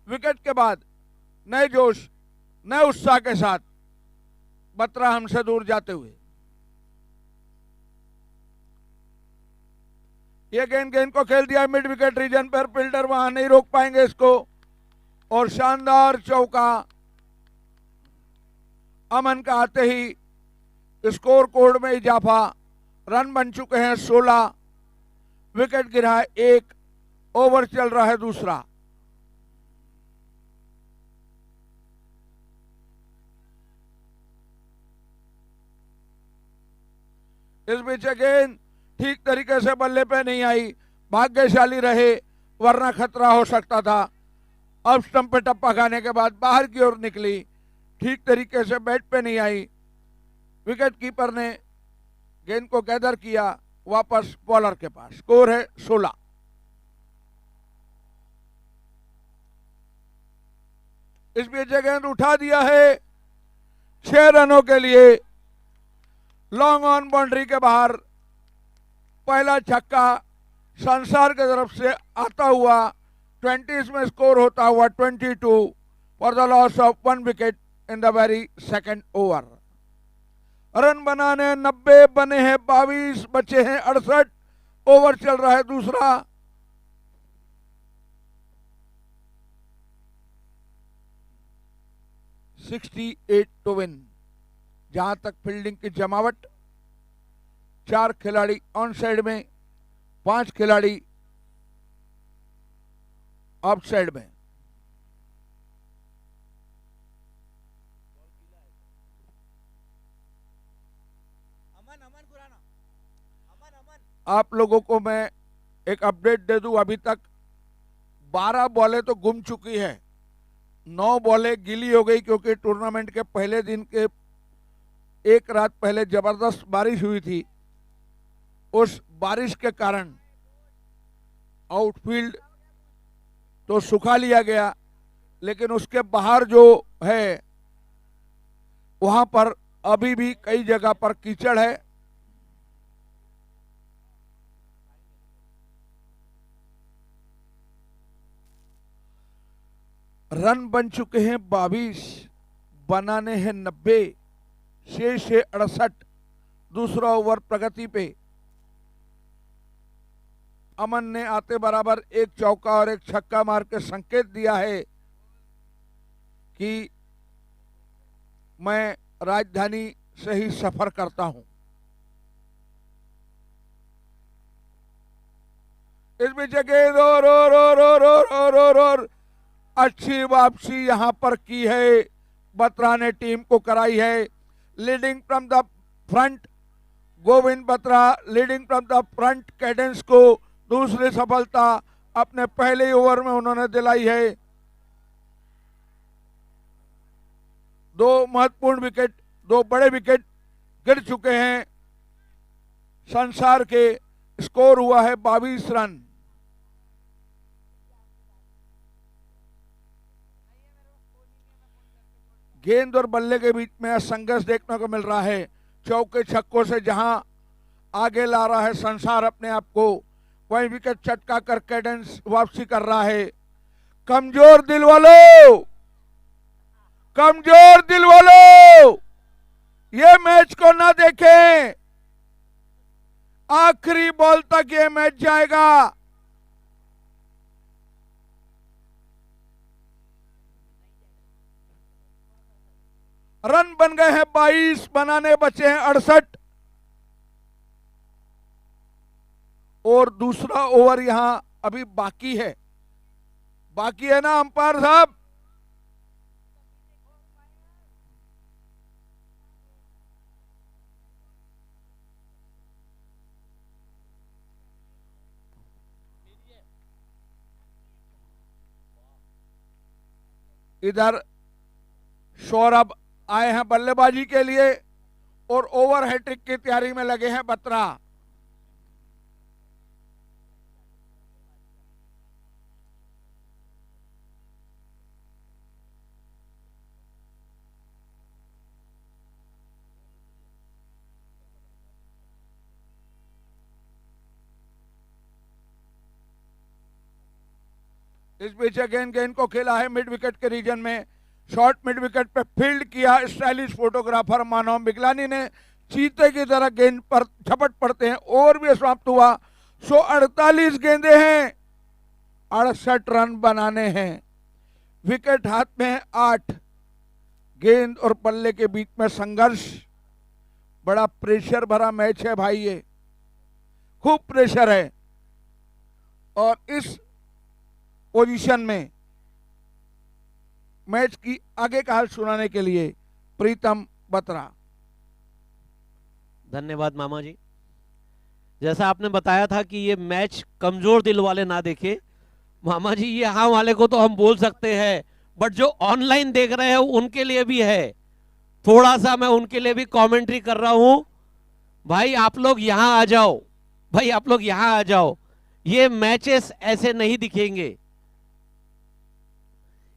विकेट के बाद नए जोश, नए उत्साह के साथ बत्रा हमसे दूर जाते हुए। ये गेंद को खेल दिया मिड विकेट रीजन पर। फील्डर वहां नहीं रोक पाएंगे इसको। और शानदार चौका अमन का आते ही स्कोर कोड में इजाफा। रन बन चुके हैं 16, विकेट गिरा है 1, ओवर चल रहा है दूसरा। इस बीच गेंद ठीक तरीके से बल्ले पे नहीं आई। भाग्यशाली रहे, वरना खतरा हो सकता था। अब स्टंप पे टप्पा खाने के बाद बाहर की ओर निकली, ठीक तरीके से बैट पे नहीं आई। विकेट कीपर ने गेंद को गैदर किया वापस बॉलर के पास। स्कोर है 16। इस बीच गेंद उठा दिया है 6 रनों के लिए। लॉन्ग ऑन बाउंड्री के बाहर पहला छक्का संसार की तरफ से आता हुआ 20s में स्कोर होता हुआ 22 for the loss of 1 wicket in the very second over. Run बनाने 90, बने हैं 22, बचे हैं 68। ओवर चल रहा है दूसरा। $68 टू विन। जहां तक फील्डिंग की जमावट, 4 खिलाड़ी ऑन साइड में, 5 खिलाड़ी ऑफ साइड में। आप लोगों को मैं एक अपडेट दे दूं, अभी तक 12 बॉलें तो गुम चुकी है, 9 बॉलें गीली हो गई क्योंकि टूर्नामेंट के पहले दिन के एक रात पहले जबरदस्त बारिश हुई थी। उस बारिश के कारण आउटफील्ड तो सुखा लिया गया, लेकिन उसके बाहर जो है वहां पर अभी भी कई जगह पर कीचड़ है। रन बन चुके हैं 22, बनाने हैं 90, शेष है 68। दूसरा ओवर प्रगति पे। अमन ने आते बराबर एक चौका और एक छक्का मार के संकेत दिया है कि मैं राजधानी से ही सफर करता हूं। इस बीच गेंद और अच्छी वापसी यहां पर की है। बत्रा ने टीम को कराई है। Leading from the front, Govind Batra leading from the front. Cadence को दूसरी सफलता अपने पहले ओवर में उन्होंने दिलाई है। 2 महत्वपूर्ण विकेट, 2 बड़े विकेट गिर चुके हैं संसार के। स्कोर हुआ है 22 रन। गेंद और बल्ले के बीच में संघर्ष देखने को मिल रहा है। चौके छक्कों से जहां आगे ला रहा है संसार अपने आप को, वहीं विकेट चटका कर कैडेंस वापसी कर रहा है। कमजोर दिल वालों, कमजोर दिल वालों, ये मैच को ना देखें, आखिरी बॉल तक ये मैच जाएगा। रन बन गए हैं 22, बनाने बचे हैं 68 और दूसरा ओवर यहां अभी बाकी है। बाकी है ना अंपायर साहब? इधर सौरभ आए हैं बल्लेबाजी के लिए और ओवर हैट्रिक की तैयारी में लगे हैं बत्रा। इस बीच अगेन गेंद को खेला है मिड विकेट के रीजन में, शॉर्ट मिड विकेट पे फील्ड किया स्टाइलिश फोटोग्राफर मानव बिगलानी ने। चीते की तरह गेंद पर झपट पड़ते हैं। ओवर भी समाप्त हुआ। 148 गेंदे हैं, 68 रन बनाने हैं। विकेट हाथ में है 8। गेंद और बल्ले के बीच में संघर्ष। बड़ा प्रेशर भरा मैच है भाई, ये खूब प्रेशर है। और इस पोजीशन में मैच की आगे का हाल सुनाने के लिए प्रीतम बत्रा। धन्यवाद मामा जी। जैसा आपने बताया था कि ये मैच कमजोर दिल वाले ना देखे, मामा जी ये यहाँ वाले को तो हम बोल सकते हैं, बट जो ऑनलाइन देख रहे हैं उनके लिए भी है। थोड़ा सा मैं उनके लिए भी कमेंट्री कर रहा हूं। भाई आप लोग यहाँ आ जाओ, भाई आप लोग यहाँ आ जाओ। ये मैचेस ऐसे नहीं दिखेंगे।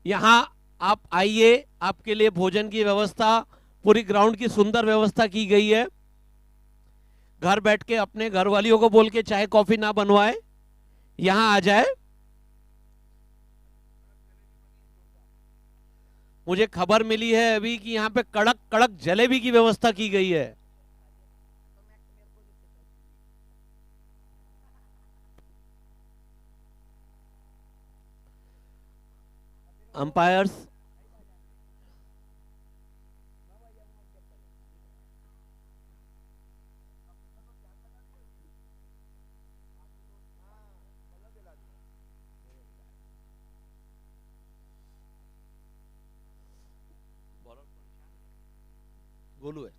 यहाँ आप आइए, आपके लिए भोजन की व्यवस्था, पूरी ग्राउंड की सुंदर व्यवस्था की गई है। घर बैठ के अपने घर वालियों को बोल के चाय कॉफी ना बनवाए, यहां आ जाए। मुझे खबर मिली है अभी कि यहाँ पे कड़क कड़क जलेबी की व्यवस्था की गई है। अंपायर्स गोलू है।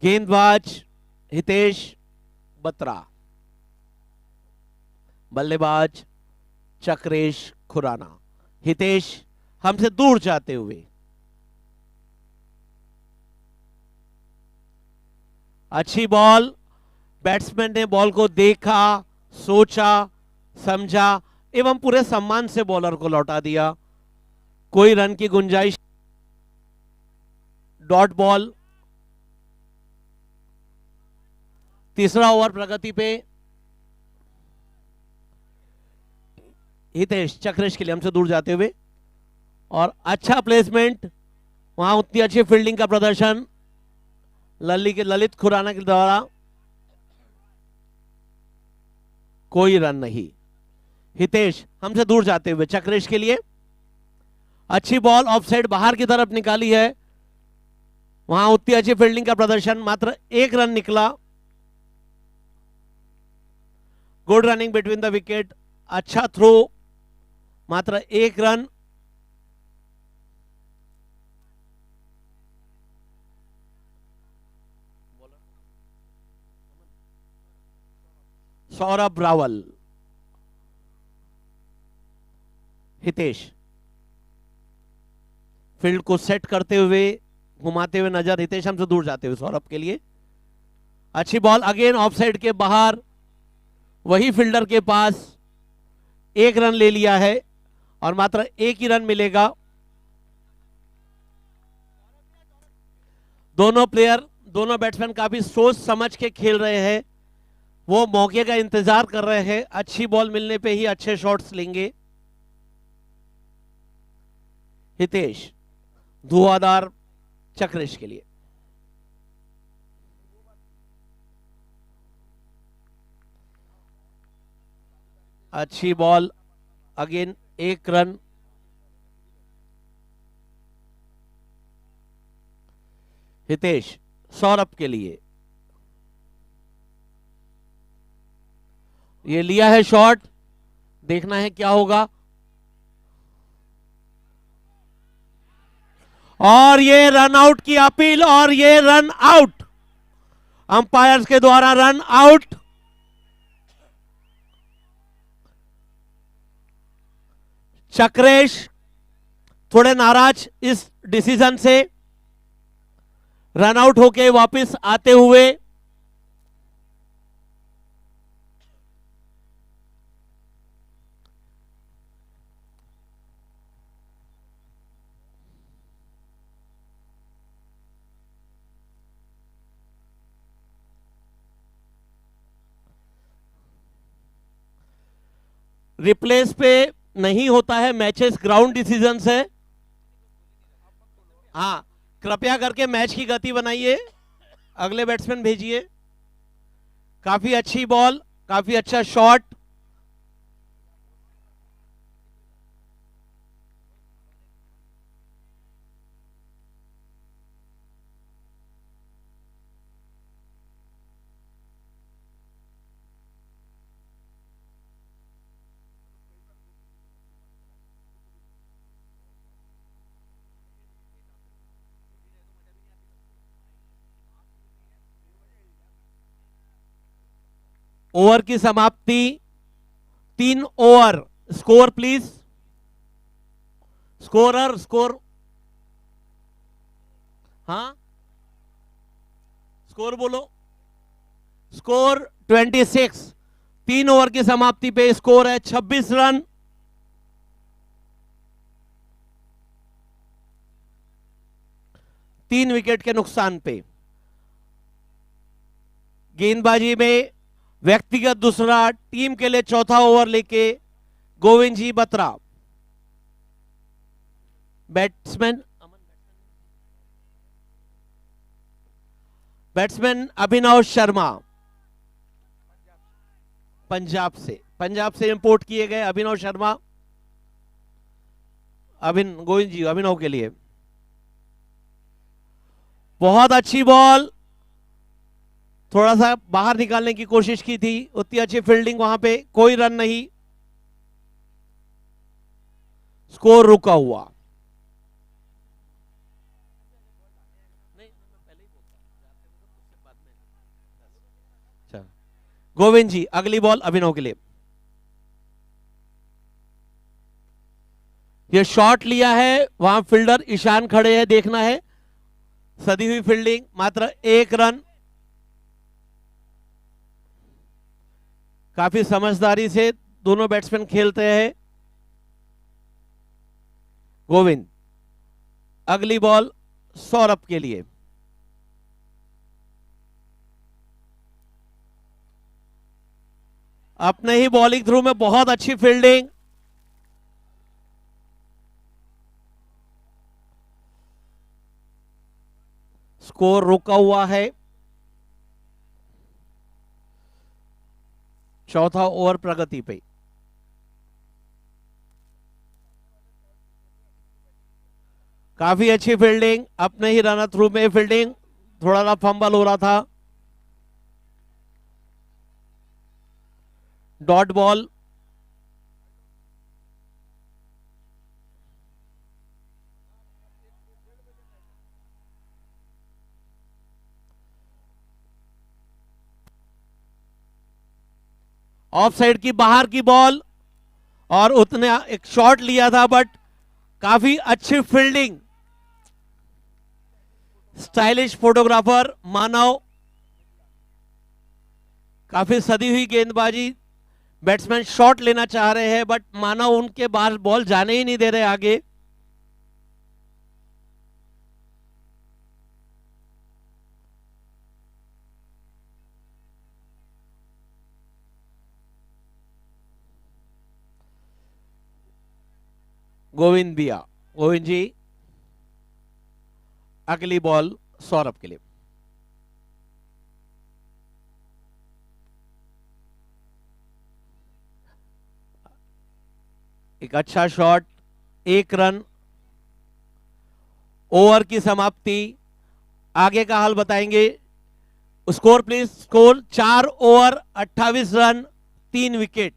गेंदबाज हितेश बत्रा, बल्लेबाज चक्रेश खुराना। हितेश हमसे दूर जाते हुए, अच्छी बॉल। बैट्समैन ने बॉल को देखा, सोचा, समझा एवं पूरे सम्मान से बॉलर को लौटा दिया। कोई रन की गुंजाइश। Dot ball. तीसरा ओवर प्रगति पे। हितेश चक्रेश के लिए हमसे दूर जाते हुए और अच्छा प्लेसमेंट, वहां उतनी अच्छी फील्डिंग का प्रदर्शन ललित खुराना के द्वारा। कोई रन नहीं। हितेश हमसे दूर जाते हुए चक्रेश के लिए अच्छी बॉल ऑफ साइड बाहर की तरफ निकाली है, वहां उतनी अच्छी फील्डिंग का प्रदर्शन, मात्र 1 रन निकला। Good running between the wicket, अच्छा थ्रो, मात्र 1 रन। सौरभ रावल। हितेश फील्ड को सेट करते हुए, घुमाते हुए नजर। हितेश हमसे दूर जाते हुए सौरभ के लिए अच्छी बॉल, अगेन ऑफ साइड के बाहर, वही फील्डर के पास। 1 रन ले लिया है और मात्र 1 ही रन मिलेगा। दोनों प्लेयर, दोनों बैट्समैन काफी सोच समझ के खेल रहे हैं, वो मौके का इंतजार कर रहे हैं, अच्छी बॉल मिलने पे ही अच्छे शॉट्स लेंगे। हितेश धुआंधार चक्रेश के लिए। अच्छी ball, again 1 run. Hitesh Saurabh के लिए, ये लिया है शॉट, देखना है क्या होगा। और ये रन आउट की अपील और ये रन आउट, अंपायर्स के द्वारा रन आउट। चक्रेश थोड़े नाराज इस डिसीजन से, रन आउट होके वापस आते हुए। रिप्लेस पे नहीं होता है, मैचेस ग्राउंड डिसीजन है। हाँ, कृपया करके मैच की गति बनाइए, अगले बैट्समैन भेजिए। काफी अच्छी बॉल, काफी अच्छा शॉट। ओवर की समाप्ति, 3 over. Score please, scorer score. हाँ, स्कोर बोलो। स्कोर 26। 3 ओवर की समाप्ति पे स्कोर है 26 रन। तीन विकेट के नुकसान पे। गेंदबाजी में व्यक्तिगत दूसरा, टीम के लिए चौथा ओवर लेके गोविंद जी बत्रा। बैट्समैन अभिनव शर्मा, पंजाब से इंपोर्ट किए गए अभिनव शर्मा। गोविंद जी अभिनव के लिए बहुत अच्छी बॉल, थोड़ा सा बाहर निकालने की कोशिश की थी, उतनी अच्छी फील्डिंग, वहां पे कोई रन नहीं, स्कोर रुका हुआ। गोविंद जी अगली बॉल अभिनव के लिए। ये शॉट लिया है, वहां फील्डर ईशान खड़े हैं, देखना है। सदी हुई फील्डिंग, मात्र 1 रन। काफी समझदारी से दोनों बैट्समैन खेलते हैं। गोविंद अगली बॉल सौरभ के लिए। अपने ही बॉलिंग थ्रू में बहुत अच्छी फील्डिंग। स्कोर रुका हुआ है। चौथा ओवर प्रगति पे। काफी अच्छी फील्डिंग, अपने ही रनर थ्रू में फील्डिंग, थोड़ा सा फंबल हो रहा था। Dot ball. ऑफ साइड की बाहर की बॉल, और उतने एक शॉट लिया था, बट काफी अच्छी फील्डिंग। स्टाइलिश फोटोग्राफर मानव, काफी सदी हुई गेंदबाजी, बैट्समैन शॉट लेना चाह रहे हैं बट माना उनके बाहर बॉल जाने ही नहीं दे रहे आगे। गोविंद बिया, गोविंद जी अगली बॉल सौरभ के लिए। एक अच्छा शॉट, 1 रन, ओवर की समाप्ति। आगे का हाल बताएंगे। Score please, score 4 over 28 run 3 wicket.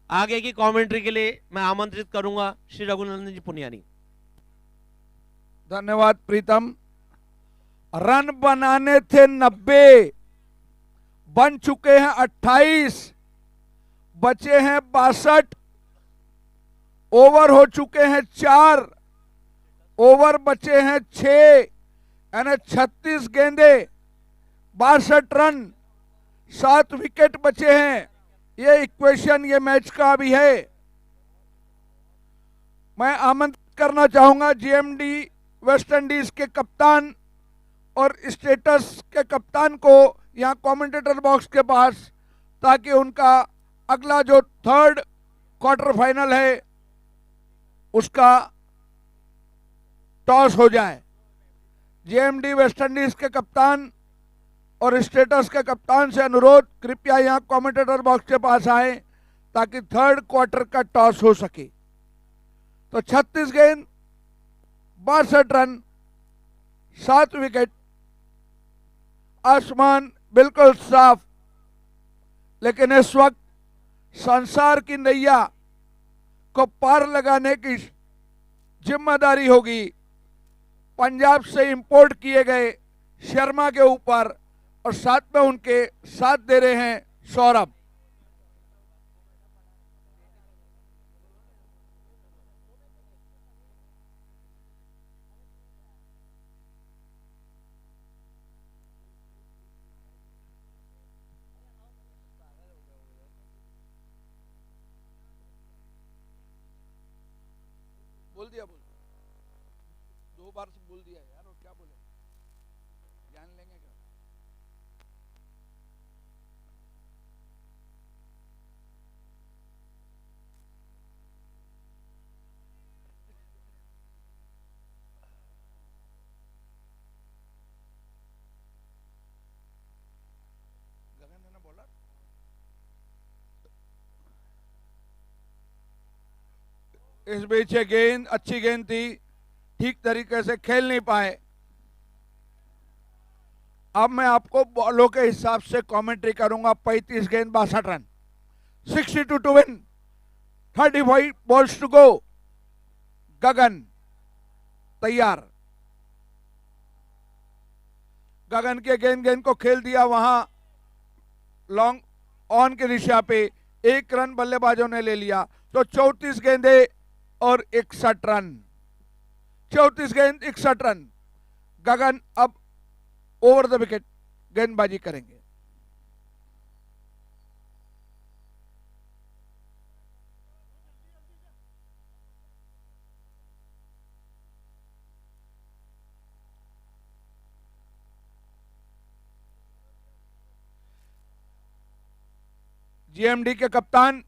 आगे की कमेंट्री के लिए मैं आमंत्रित करूंगा श्री रघुनंदन जी पुनियानी। धन्यवाद प्रीतम। रन बनाने थे 90, बन चुके हैं 28, बचे हैं 62, ओवर हो चुके हैं 4, ओवर बचे हैं 6, यानी 36 गेंदे 62 रन, 7 विकेट बचे हैं। ये इक्वेशन ये मैच का भी है। मैं आमंत्रित करना चाहूंगा जीएमडी वेस्ट इंडीज के कप्तान और स्टेटस के कप्तान को यहां कमेंटेटर बॉक्स के पास, ताकि उनका अगला जो 3rd क्वार्टर फाइनल है उसका टॉस हो जाए। जेएमडी वेस्ट इंडीज के कप्तान और स्टेटस के कप्तान से अनुरोध, कृपया यहां कमेंटेटर बॉक्स के पास आए ताकि 3rd क्वार्टर का टॉस हो सके। तो 36 गेंद 62 रन 7 विकेट। आसमान बिल्कुल साफ, लेकिन इस वक्त संसार की नैया को पार लगाने की जिम्मेदारी होगी पंजाब से इंपोर्ट किए गए शर्मा के ऊपर, और साथ में उनके साथ दे रहे हैं सौरभ। बोल दिया 2 बार से बोल दिया यार, और क्या बोले, जान लेंगे क्या। गगन ने ना बोला, इस बीच ये गेंद अच्छी गेंद थी, ठीक तरीके से खेल नहीं पाए। अब मैं आपको बॉलों के हिसाब से कमेंट्री करूंगा। 35 गेंद 62 run, 62 to win, 35 balls to go. Gagan तैयार, गगन के गेंद को खेल दिया वहां लॉन्ग ऑन की दिशा पे, 1 रन बल्लेबाजों ने ले लिया। तो 34 गेंदे और 61 रन, 34 गेंद 61 रन। गगन अब ओवर द विकेट गेंदबाजी करेंगे। जीएमडी के कप्तान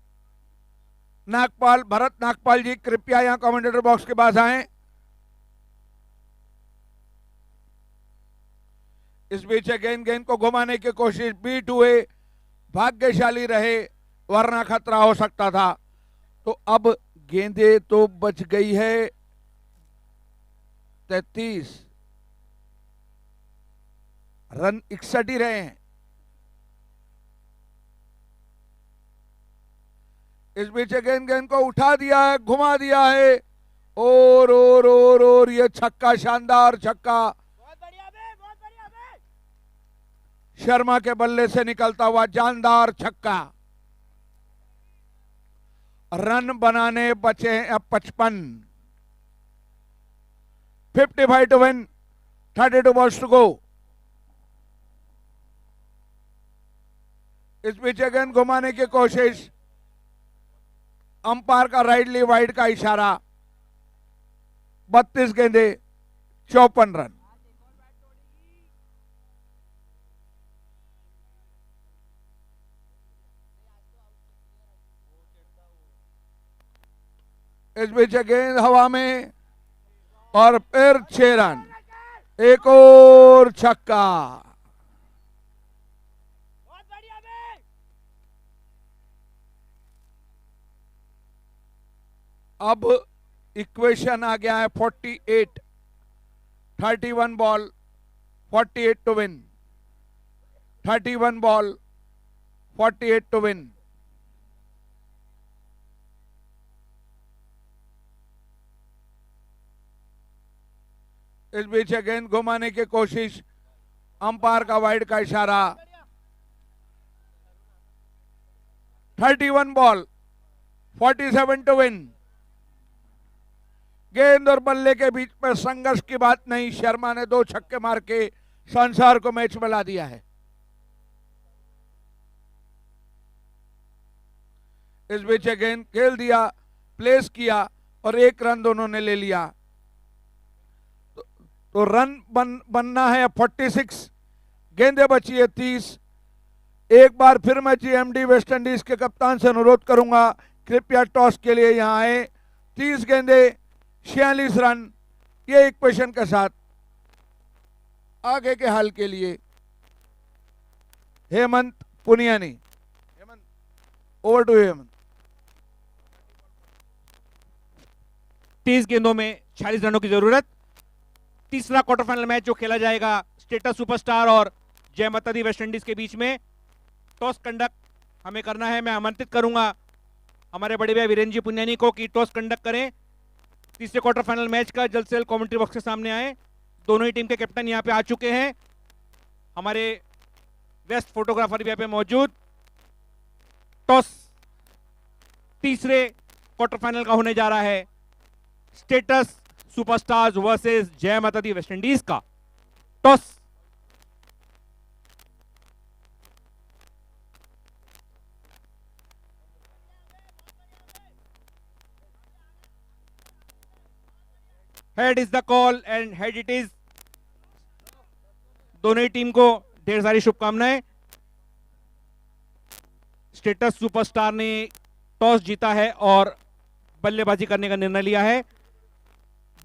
नागपाल, भरत नागपाल जी, कृपया यहां कमेंटेटर बॉक्स के पास आएं। इस बीच गेंद को घुमाने की कोशिश, बीट हुए, भाग्यशाली रहे, वरना खतरा हो सकता था। तो अब गेंदे तो बच गई है 33, रन 61 ही रहे हैं। इस बीच गेंद को उठा दिया है, घुमा दिया है, और ये छक्का, शानदार छक्का शर्मा के बल्ले से निकलता हुआ जानदार छक्का। रन बनाने बचे हैं अब 55, 55 to win, 32 balls to go. इस बीच गेंद घुमाने की कोशिश, अंपायर का राइटली वाइड का इशारा। 32 गेंदे 54 रन। इस बीच गेंद हवा में और फिर 6 रन। एक और छक्का। अब इक्वेशन आ गया है 48, 31 ball 48 to win. 31 ball 48 to win. इस बीच गेंद घुमाने की कोशिश, अंपायर का वाइड का इशारा। 31 बॉल 47 टू विन। गेंद और बल्ले के बीच में संघर्ष की बात नहीं, शर्मा ने 2 छक्के मार के संसार को मैच में ला दिया है। इस बीच गेंद खेल दिया, प्लेस किया और 1 रन दोनों ने ले लिया। तो रन बनना है 46, गेंदें बची है 30। एक बार फिर मैं जीएमडी वेस्ट इंडीज के कप्तान से अनुरोध करूंगा, कृपया टॉस के लिए यहां आए। 30 गेंदें 46 रन, ये इक्वेशन के साथ आगे के हाल के लिए हेमंत पुनियानी। Hemant, over to Hemant. 30 गेंदों में 46 रनों की जरूरत। तीसरा क्वार्टर फाइनल मैच जो खेला जाएगा स्टेटस सुपरस्टार और जय माता दी वेस्ट इंडीज के बीच में। टॉस कंडक्ट हमें करना है। मैं आमंत्रित करूंगा हमारे बड़े भाई वीरेंद्र जी पुनियानी को कि टॉस कंडक्ट करें। तीसरे क्वार्टर फाइनल मैच का जल्द से जल्द कमेंट्री बॉक्स के सामने आए। दोनों ही टीम के कैप्टन यहां पे आ चुके हैं। हमारे बेस्ट फोटोग्राफर भी यहाँ पे मौजूद। टॉस तीसरे क्वार्टर फाइनल का होने जा रहा है, स्टेटस सुपरस्टार्स वर्सेस जय माता दी वेस्ट इंडीज का। Toss head is the call and head it is. दोनों ही टीम को ढेर सारी शुभकामनाएं। स्टेटस सुपरस्टार ने टॉस जीता है और बल्लेबाजी करने का निर्णय लिया है।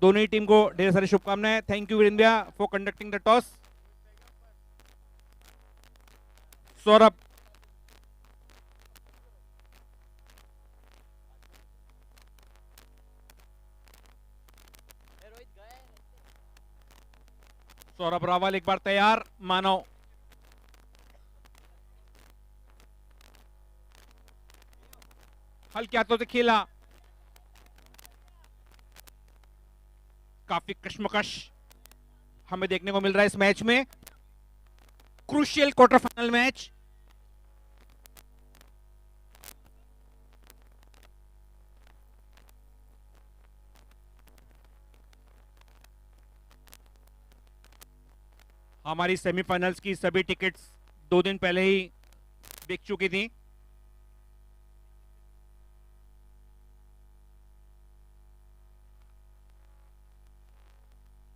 दोनों ही टीम को ढेर सारी शुभकामनाएं। Thank you Virender for conducting the toss. Saurabh, Saurabh Rawal एक बार तैयार। मानव, हल्के हाथों से खेला। काफी कश्मकश हमें देखने को मिल रहा है इस मैच में। Crucial quarter final match. हमारी सेमीफाइनल्स की सभी टिकट्स 2 दिन पहले ही बिक चुकी थी।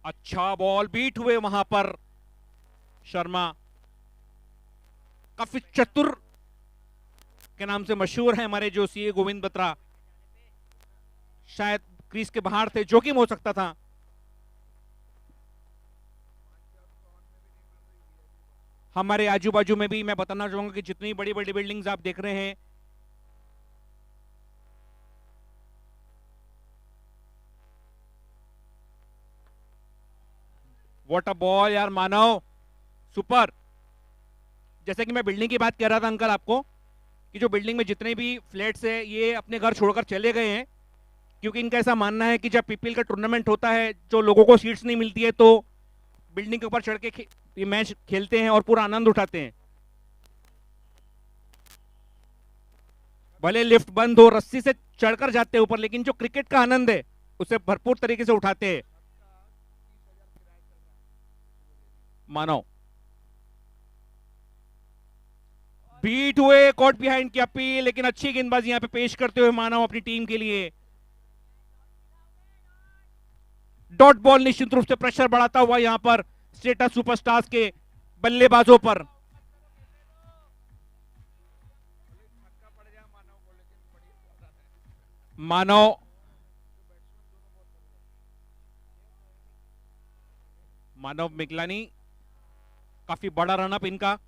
अच्छा बॉल, बीट हुए वहां पर शर्मा। काफी चतुर के नाम से मशहूर है हमारे जो सीए गोविंद बत्रा। शायद क्रीज के बाहर थे, जोखिम हो सकता था। हमारे आजू बाजू में भी मैं बताना चाहूंगा कि जितनी बड़ी बड़ी बिल्डिंग्स आप देख रहे हैं, व्हाट अ बॉल यार मानव, सुपर। जैसे कि मैं बिल्डिंग की बात कर रहा था अंकल आपको, कि जो बिल्डिंग में जितने भी फ्लैट्स है ये अपने घर छोड़कर चले गए हैं, क्योंकि इनका ऐसा मानना है कि जब पीपीएल का टूर्नामेंट होता है, जो लोगों को सीट्स नहीं मिलती है, तो बिल्डिंग के ऊपर चढ़ के ये मैच खेलते हैं और पूरा आनंद उठाते हैं। भले लिफ्ट बंद हो, रस्सी से चढ़कर जाते हैं ऊपर, लेकिन जो क्रिकेट का आनंद है उसे भरपूर तरीके से उठाते हैं। मानो बीट हुए, कॉट बिहाइंड की अपील, लेकिन अच्छी गेंदबाजी यहां पे पेश करते हुए मानव अपनी टीम के लिए। डॉट बॉल निश्चित रूप से प्रेशर बढ़ाता हुआ यहां पर स्टेटस सुपरस्टार्स के बल्लेबाजों पर। मानव मिगलानी, काफी बड़ा रनअप इनका।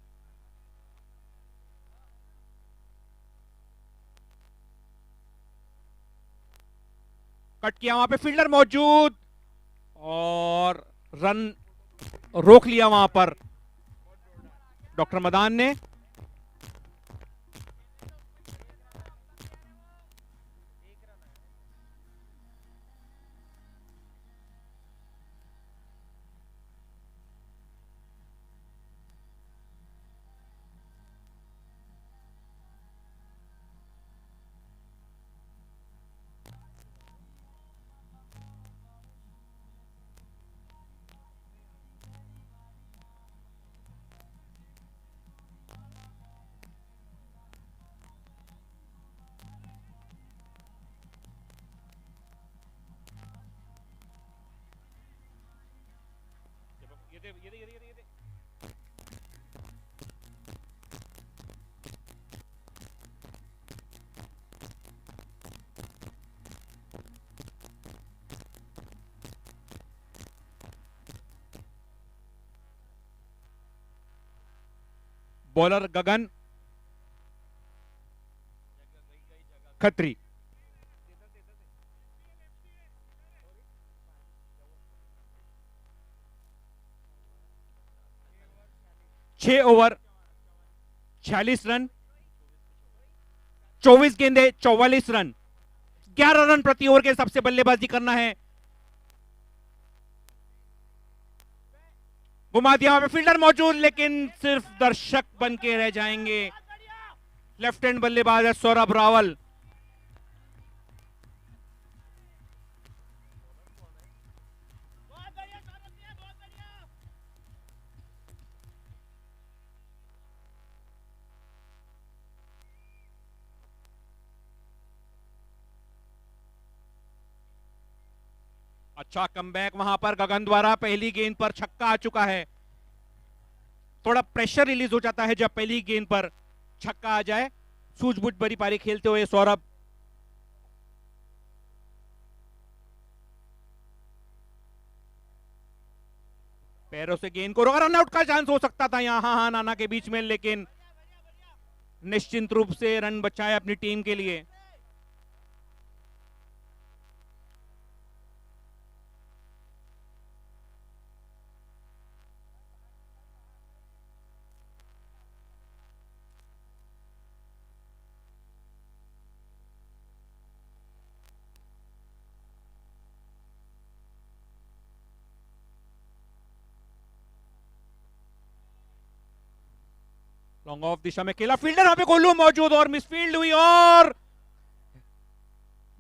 कट किया, वहां पे फील्डर मौजूद और रन रोक लिया वहां पर डॉक्टर मदान ने। बॉलर गगन खत्री। छह ओवर 46 रन, 24 गेंदे 44 रन, 11 रन प्रति ओवर के हिसाब से बल्लेबाजी करना है। घुमा दिया, वहां पे फील्डर मौजूद, लेकिन सिर्फ दर्शक बन के रह जाएंगे। लेफ्ट हैंड बल्लेबाज है सौरभ रावल। अच्छा कमबैक वहां पर गगन द्वारा। पहली गेंद पर छक्का आ चुका है। थोड़ा प्रेशर रिलीज हो जाता है जब पहली गेंद पर छक्का आ जाए। सूझबूझ भरी पारी खेलते हुए सौरभ। पैरों से गेंद को रोका, रन आउट का चांस हो सकता था यहां हाँ नाना के बीच में, लेकिन निश्चिंत रूप से रन बचाए अपनी टीम के लिए। लॉन्ग ऑफ दिशा में खेला, फील्डर वहां पे गोलू मौजूद और मिसफील्ड हुई, और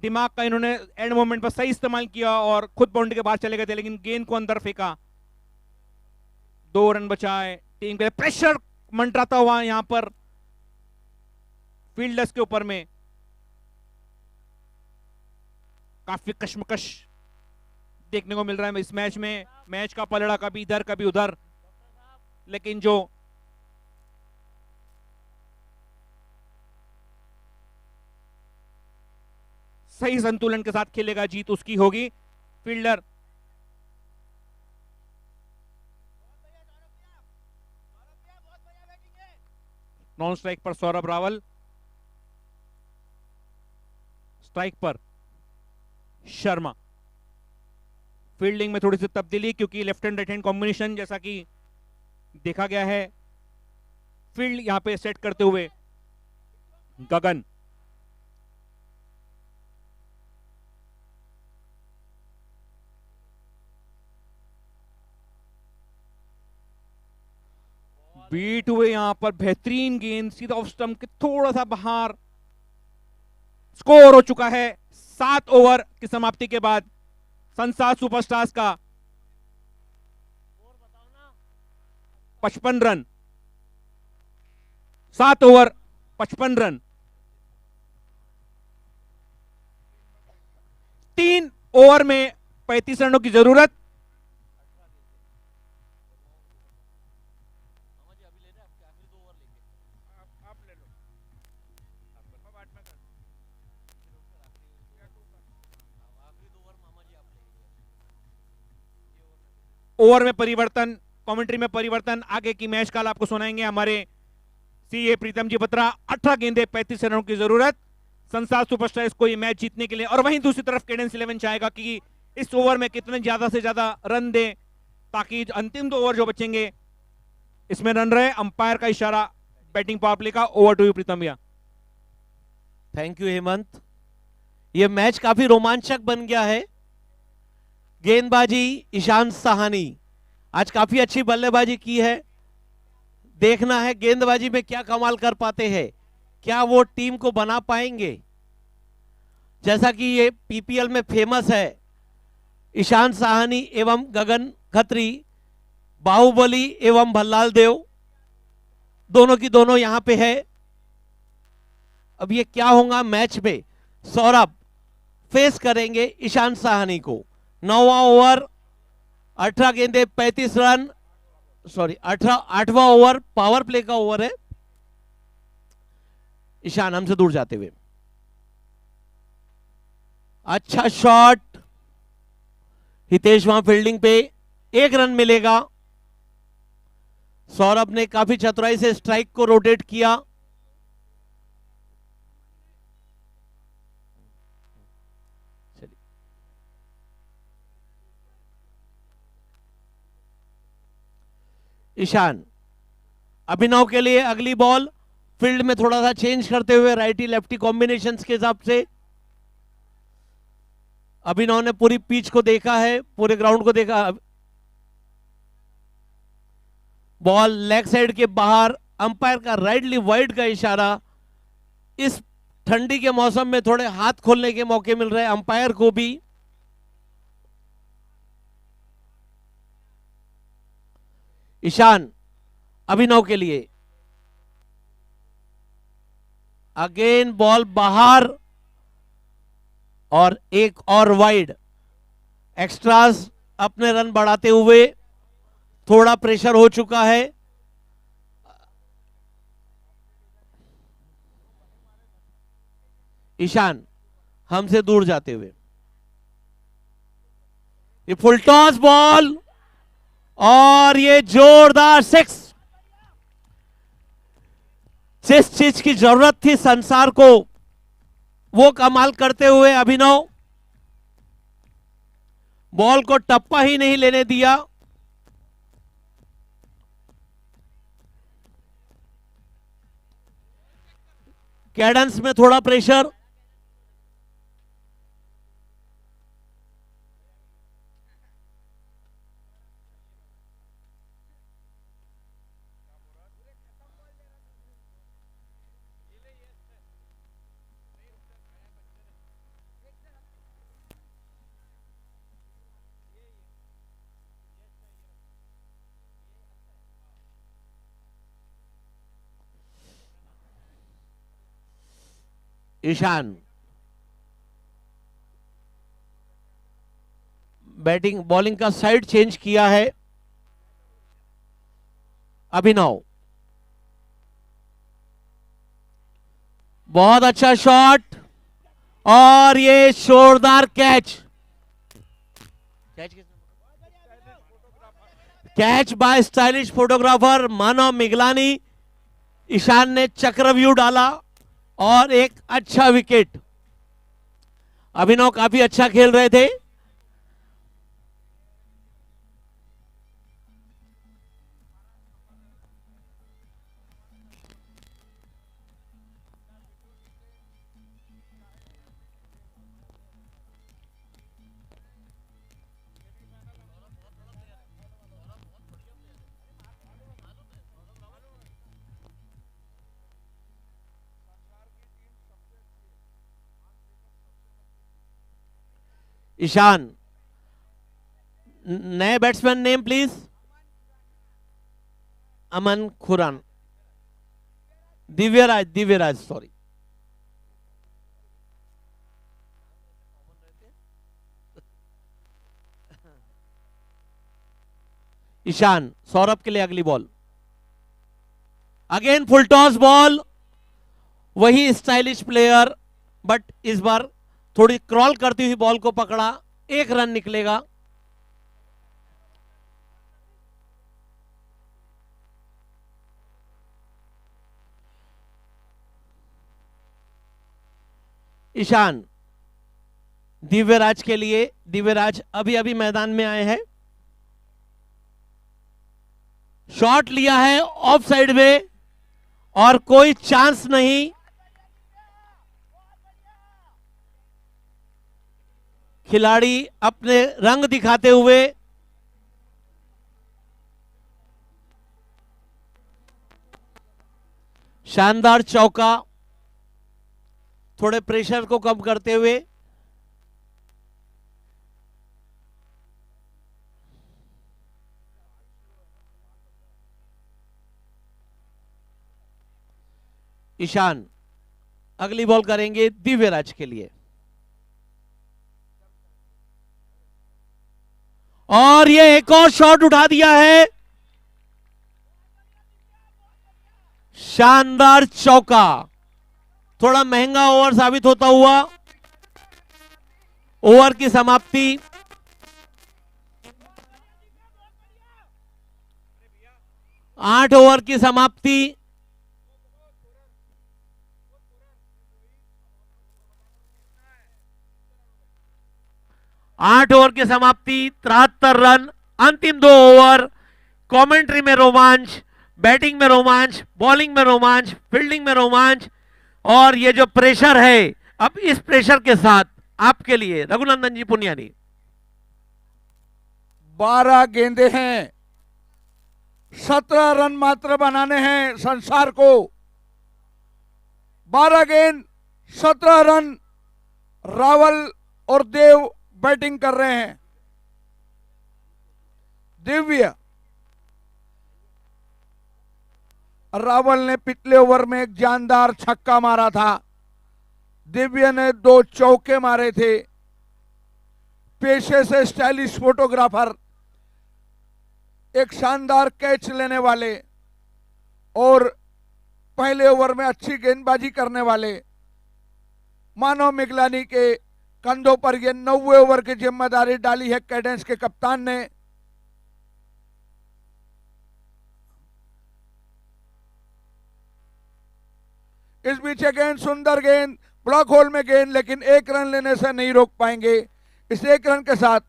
दिमाग का इन्होंने एंड मोमेंट पर सही इस्तेमाल किया और खुद बाउंड्री के बाहर चले गए थे, लेकिन गेंद को अंदर फेंका। 2 रन बचाए टीम के लिए। प्रेशर मंडराता हुआ यहां पर फील्डर्स के ऊपर में। काफी कश्मकश देखने को मिल रहा है इस मैच में। मैच का पलड़ा कभी इधर कभी उधर, लेकिन जो सही संतुलन के साथ खेलेगा जीत उसकी होगी। फील्डर नॉन स्ट्राइक पर सौरभ रावल, स्ट्राइक पर शर्मा। फील्डिंग में थोड़ी सी तब्दीली, क्योंकि left hand right hand combination जैसा कि देखा गया है। फील्ड यहां पे सेट करते हुए गगन। बीट हुए यहां पर, बेहतरीन गेंद सीधा ऑफ स्टंप के थोड़ा सा बाहर। स्कोर हो चुका है 7 ओवर की समाप्ति के बाद संसार सुपरस्टार्स का 55 रन। 7 over 55 run. 3 ओवर में 35 रनों की जरूरत। ओवर में परिवर्तन, कमेंट्री में परिवर्तन, आगे की मैच कल आपको सुनाएंगे हमारे सीए प्रीतम जी बत्रा। 18 गेंदे 35 रनों की जरूरत संसार सुपरस्टार्स को ये मैच जीतने के लिए। और वहीं दूसरी तरफ कैडेंस 11 चाहेगा कि इस ओवर में कितने ज्यादा से ज्यादा रन दे ताकि अंतिम 2 ओवर जो बचेंगे इसमें रन रहे। अंपायर का इशारा बैटिंग पावर प्ले का। ओवर टू यू प्रीतम भैया। Thank you Hemant. ये मैच काफी रोमांचक बन गया है। गेंदबाजी ईशान साहनी आज काफी अच्छी बल्लेबाजी की है। देखना है गेंदबाजी में क्या कमाल कर पाते हैं, क्या वो टीम को बना पाएंगे। जैसा कि ये पीपीएल में फेमस है, ईशान साहनी एवं गगन खत्री, बाहुबली एवं भल्लाल देव, दोनों की दोनों यहां पे है। अब ये क्या होगा मैच में, सौरभ फेस करेंगे ईशान साहनी को। 9वां ओवर 18 गेंदे 35 रन, सॉरी 8वां ओवर पावर प्ले का ओवर है। ईशान हमसे दूर जाते हुए, अच्छा शॉट। हितेश वहां फील्डिंग पे, 1 रन मिलेगा। सौरभ ने काफी चतुराई से स्ट्राइक को रोटेट किया। ईशान अभिनव के लिए अगली बॉल, फील्ड में थोड़ा सा चेंज करते हुए राइटी लेफ्टी कॉम्बिनेशंस के हिसाब से। अभिनव ने पूरी पिच को देखा है, पूरे ग्राउंड को देखा। बॉल लेग साइड के बाहर, अंपायर का राइटली वाइड का इशारा। इस ठंडी के मौसम में थोड़े हाथ खोलने के मौके मिल रहे हैं अंपायर को भी। ईशान अभिनव के लिए अगेन बॉल बाहर और एक और वाइड। एक्स्ट्रास अपने रन बढ़ाते हुए, थोड़ा प्रेशर हो चुका है। ईशान हमसे दूर जाते हुए, ये फुल टॉस बॉल और ये जोरदार 6। जिस चीज की जरूरत थी संसार को, वो कमाल करते हुए अभिनव बॉल को टप्पा ही नहीं लेने दिया। कैडेंस में थोड़ा प्रेशर। ईशान बैटिंग बॉलिंग का साइड चेंज किया है। अभिनव बहुत अच्छा शॉट और ये जोरदार catch. Catch by stylish photographer Manav Miglani. Ishan ने चक्रव्यूह डाला और एक अच्छा विकेट। अभिनव काफी अच्छा खेल रहे थे। ईशान, नए batsman name please. Aman Khuran. Divyaraj sorry. Ishan, Saurabh के लिए अगली ball. Again full toss ball, वही स्टाइलिश प्लेयर, बट इस बार थोड़ी क्रॉल करती हुई बॉल को पकड़ा, 1 रन निकलेगा। ईशान, दिव्यराज के लिए, दिव्यराज अभी अभी मैदान में आए हैं। शॉट लिया है ऑफ साइड में और कोई चांस नहीं। खिलाड़ी अपने रंग दिखाते हुए शानदार चौका, थोड़े प्रेशर को कम करते हुए। ईशान अगली बॉल करेंगे दिव्यराज के लिए, और ये एक और शॉट उठा दिया है। शानदार चौका, थोड़ा महंगा ओवर साबित होता हुआ। ओवर की समाप्ति 8 ओवर की समाप्ति। आठ ओवर की समाप्ति, 73 रन, अंतिम 2 ओवर। कमेंट्री में रोमांच, बैटिंग में रोमांच, बॉलिंग में रोमांच, फील्डिंग में रोमांच, और ये जो प्रेशर है, अब इस प्रेशर के साथ आपके लिए रघुनंदन जी पुनियानी। 12 गेंदे हैं, 17 रन मात्र बनाने हैं संसार को। 12 गेंद 17 रन, रावल और देव बैटिंग कर रहे हैं। दिव्य, रावल ने पिछले ओवर में एक जानदार छक्का मारा था, दिव्य ने 2 चौके मारे थे। पेशे से स्टाइलिश फोटोग्राफर, एक शानदार कैच लेने वाले और पहले ओवर में अच्छी गेंदबाजी करने वाले, मानव मिगलानी के कंधों पर यह 90 ओवर की जिम्मेदारी डाली है कैडेंस के कप्तान ने। इस बीच गेंद, सुंदर गेंद, ब्लॉक होल में गेंद, लेकिन 1 रन लेने से नहीं रोक पाएंगे। इस 1 रन के साथ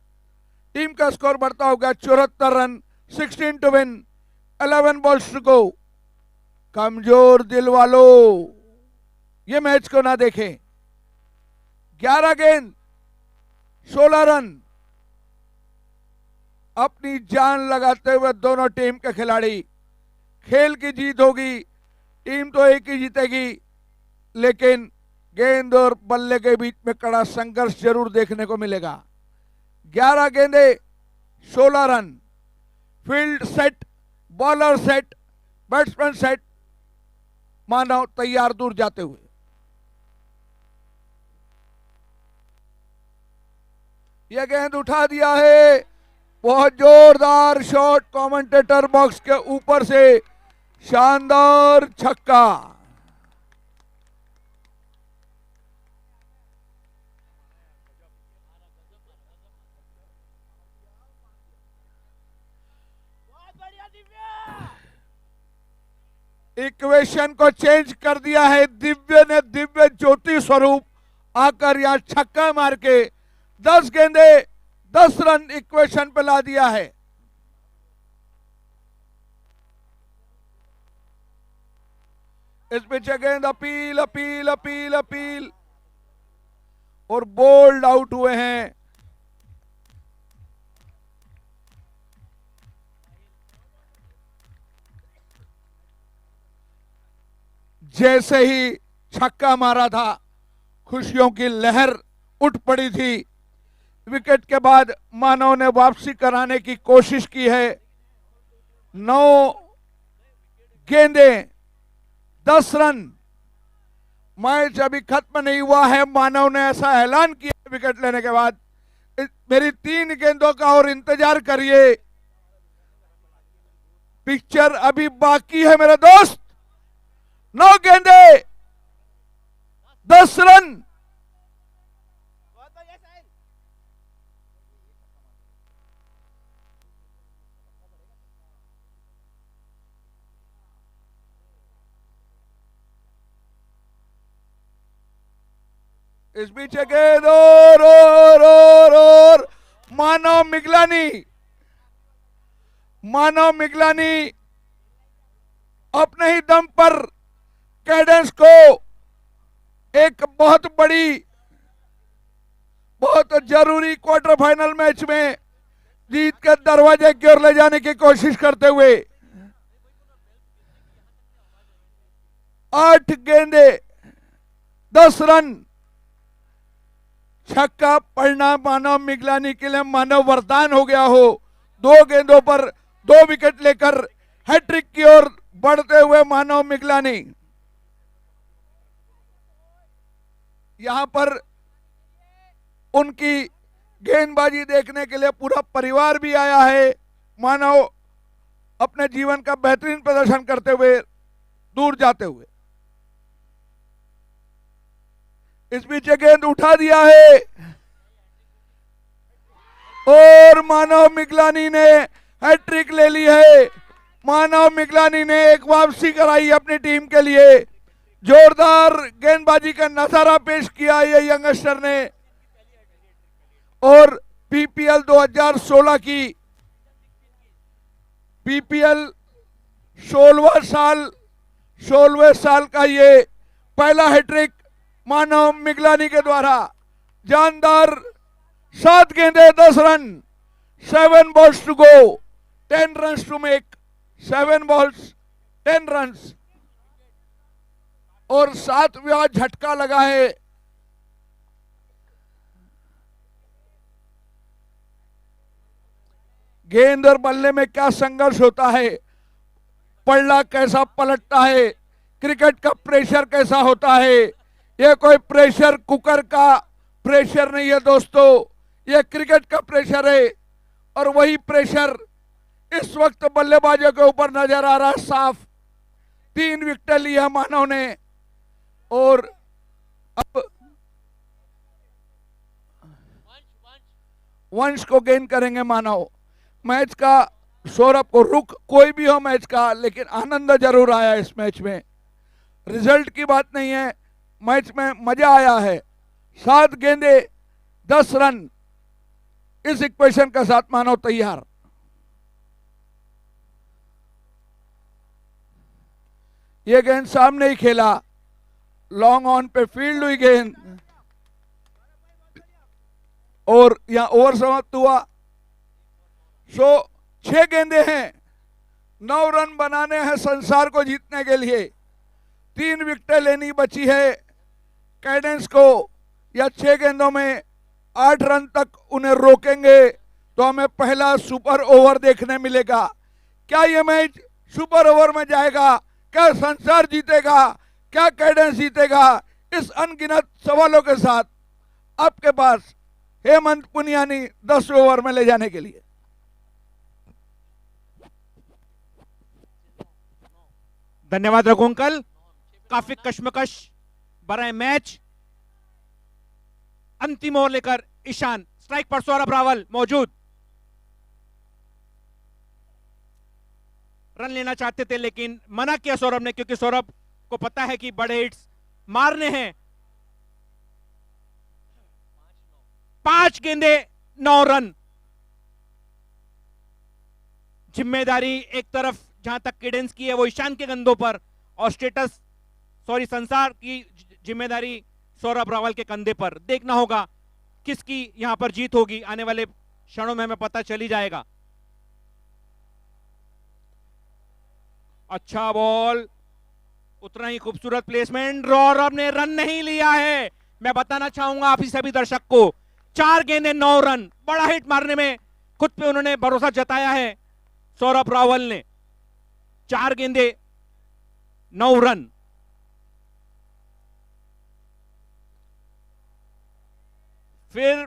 टीम का स्कोर बढ़ता होगा 74 run, 16 to win, 11 balls to go. कमजोर दिल वालों, ये मैच को ना देखें। 11 गेंद 16 रन, अपनी जान लगाते हुए दोनों टीम के खिलाड़ी। खेल की जीत होगी, टीम तो एक ही जीतेगी, लेकिन गेंद और बल्ले के बीच में कड़ा संघर्ष जरूर देखने को मिलेगा। 11 गेंदे 16 run, field set, bowler set, batsman set, Manav तैयार दूर जाते हुए। यह गेंद उठा दिया है, बहुत जोरदार शॉट, कमेंटेटर बॉक्स के ऊपर से शानदार छक्का। इक्वेशन को चेंज कर दिया है दिव्य ने। दिव्य ज्योति स्वरूप आकर यहां छक्का मार के 10 गेंदे 10 रन इक्वेशन पे ला दिया है। इस पीछे गेंद, अपील अपील अपील अपील, और बोल्ड आउट हुए हैं। जैसे ही छक्का मारा था, खुशियों की लहर उठ पड़ी थी। विकेट के बाद मानव ने वापसी कराने की कोशिश की है। 9 गेंदें 10 रन। मैच अभी खत्म नहीं हुआ है, मानव ने ऐसा ऐलान किया विकेट लेने के बाद। मेरी 3 गेंदों का और इंतजार करिए, पिक्चर अभी बाकी है मेरे दोस्त। 9 गेंदे 10 रन। इस बीच गेंद और मानव मिगलानी अपने ही दम पर कैडेंस को एक बहुत बड़ी, बहुत जरूरी क्वार्टर फाइनल मैच में जीत के दरवाजे की ओर ले जाने की कोशिश करते हुए 8 गेंदे 10 रन। छक्का पड़ना मानव मिगलानी के लिए मानव वरदान हो गया हो। 2 गेंदों पर 2 विकेट लेकर हैट्रिक की ओर बढ़ते हुए मानव मिगलानी। यहां पर उनकी गेंदबाजी देखने के लिए पूरा परिवार भी आया है। मानव अपने जीवन का बेहतरीन प्रदर्शन करते हुए दूर जाते हुए। इस बीच गेंद उठा दिया है और मानव मिगलानी ने हैट्रिक ले ली है। मानव मिगलानी ने एक वापसी कराई अपनी टीम के लिए। जोरदार गेंदबाजी का नजारा पेश किया ये यंगस्टर ने। और पीपीएल 2016 की पीपीएल 16वें साल का ये पहला हैट्रिक मानव मिगलानी के द्वारा। जानदार 7 गेंदे 10 run, 7 balls to go, 10 run to make, 7 balls 10 run और 7वां झटका लगा है। गेंद और बल्ले में क्या संघर्ष होता है, पल्ला कैसा पलटता है, क्रिकेट का प्रेशर कैसा होता है। ये कोई प्रेशर कुकर का प्रेशर नहीं है दोस्तों, ये क्रिकेट का प्रेशर है। और वही प्रेशर इस वक्त बल्लेबाजों के ऊपर नजर आ रहा है साफ। 3 विकेट लिया मानव ने और अब वंश को गेंद करेंगे मानव। मैच का सौरभ को रुक कोई भी हो मैच का, लेकिन आनंद जरूर आया इस मैच में। रिजल्ट की बात नहीं है, मैच में मजा आया है। 7 गेंदे 10 रन, इस इक्वेशन के साथ मानव तैयार। ये गेंद सामने ही खेला, लॉन्ग ऑन पे फील्ड हुई गेंद और यहां ओवर समाप्त हुआ। 6 गेंदे हैं, 9 रन बनाने हैं संसार को जीतने के लिए। 3 विकेटें लेनी बची है कैडेंस को, या 6 गेंदों में 8 रन तक उन्हें रोकेंगे तो हमें पहला सुपर ओवर देखने मिलेगा। क्या ये मैच सुपर ओवर में जाएगा? क्या संसार जीतेगा? क्या कैडेंस जीतेगा? इस अनगिनत सवालों के साथ आपके पास हेमंत पुनियानी 10 ओवर में ले जाने के लिए। धन्यवाद रघु अंकल। काफी कश्मकश भरा मैच। अंतिम ओवर लेकर ईशान, स्ट्राइक पर सौरभ रावल मौजूद। रन लेना चाहते थे लेकिन मना किया सौरभ ने, क्योंकि सौरभ को पता है कि बड़े हिट्स मारने हैं। 5 गेंदे 9 रन। जिम्मेदारी एक तरफ जहां तक कैडेंस की है वो ईशान के कंधों पर, और संसार की जिम्मेदारी सौरभ रावल के कंधे पर। देखना होगा किसकी यहां पर जीत होगी, आने वाले क्षणों में हमें पता चली जाएगा। अच्छा बॉल, उतना ही खूबसूरत प्लेसमेंट। सौरभ ने रन नहीं लिया है। मैं बताना चाहूंगा आप सभी दर्शक को, 4 गेंदे 9 रन, बड़ा हिट मारने में खुद पे उन्होंने भरोसा जताया है सौरभ रावल ने। 4 गेंदे 9 रन, फिर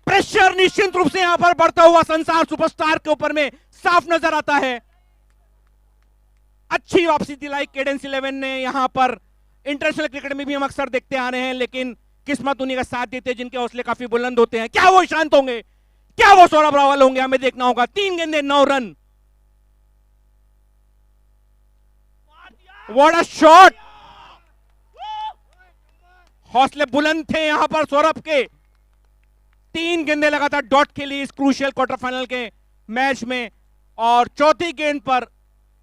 प्रेशर निश्चित रूप से यहां पर बढ़ता हुआ संसार सुपरस्टार के ऊपर में साफ नजर आता है। अच्छी वापसी दिलाई केडेंस 11 ने यहां पर। इंटरनेशनल क्रिकेट में भी हम अक्सर देखते आ रहे हैं, लेकिन किस्मत उन्हीं का साथ देते हैं जिनके हौसले काफी बुलंद होते हैं। क्या वो शांत होंगे, क्या वो सौरभ रावल होंगे, हमें देखना होगा। 3 गेंदे 9 रन। व्हाट अ शॉट, हौसले बुलंद थे यहां पर सौरभ के। 3 गेंदें लगातार डॉट खेली इस क्रूशियल क्वार्टर फाइनल के मैच में, और चौथी गेंद पर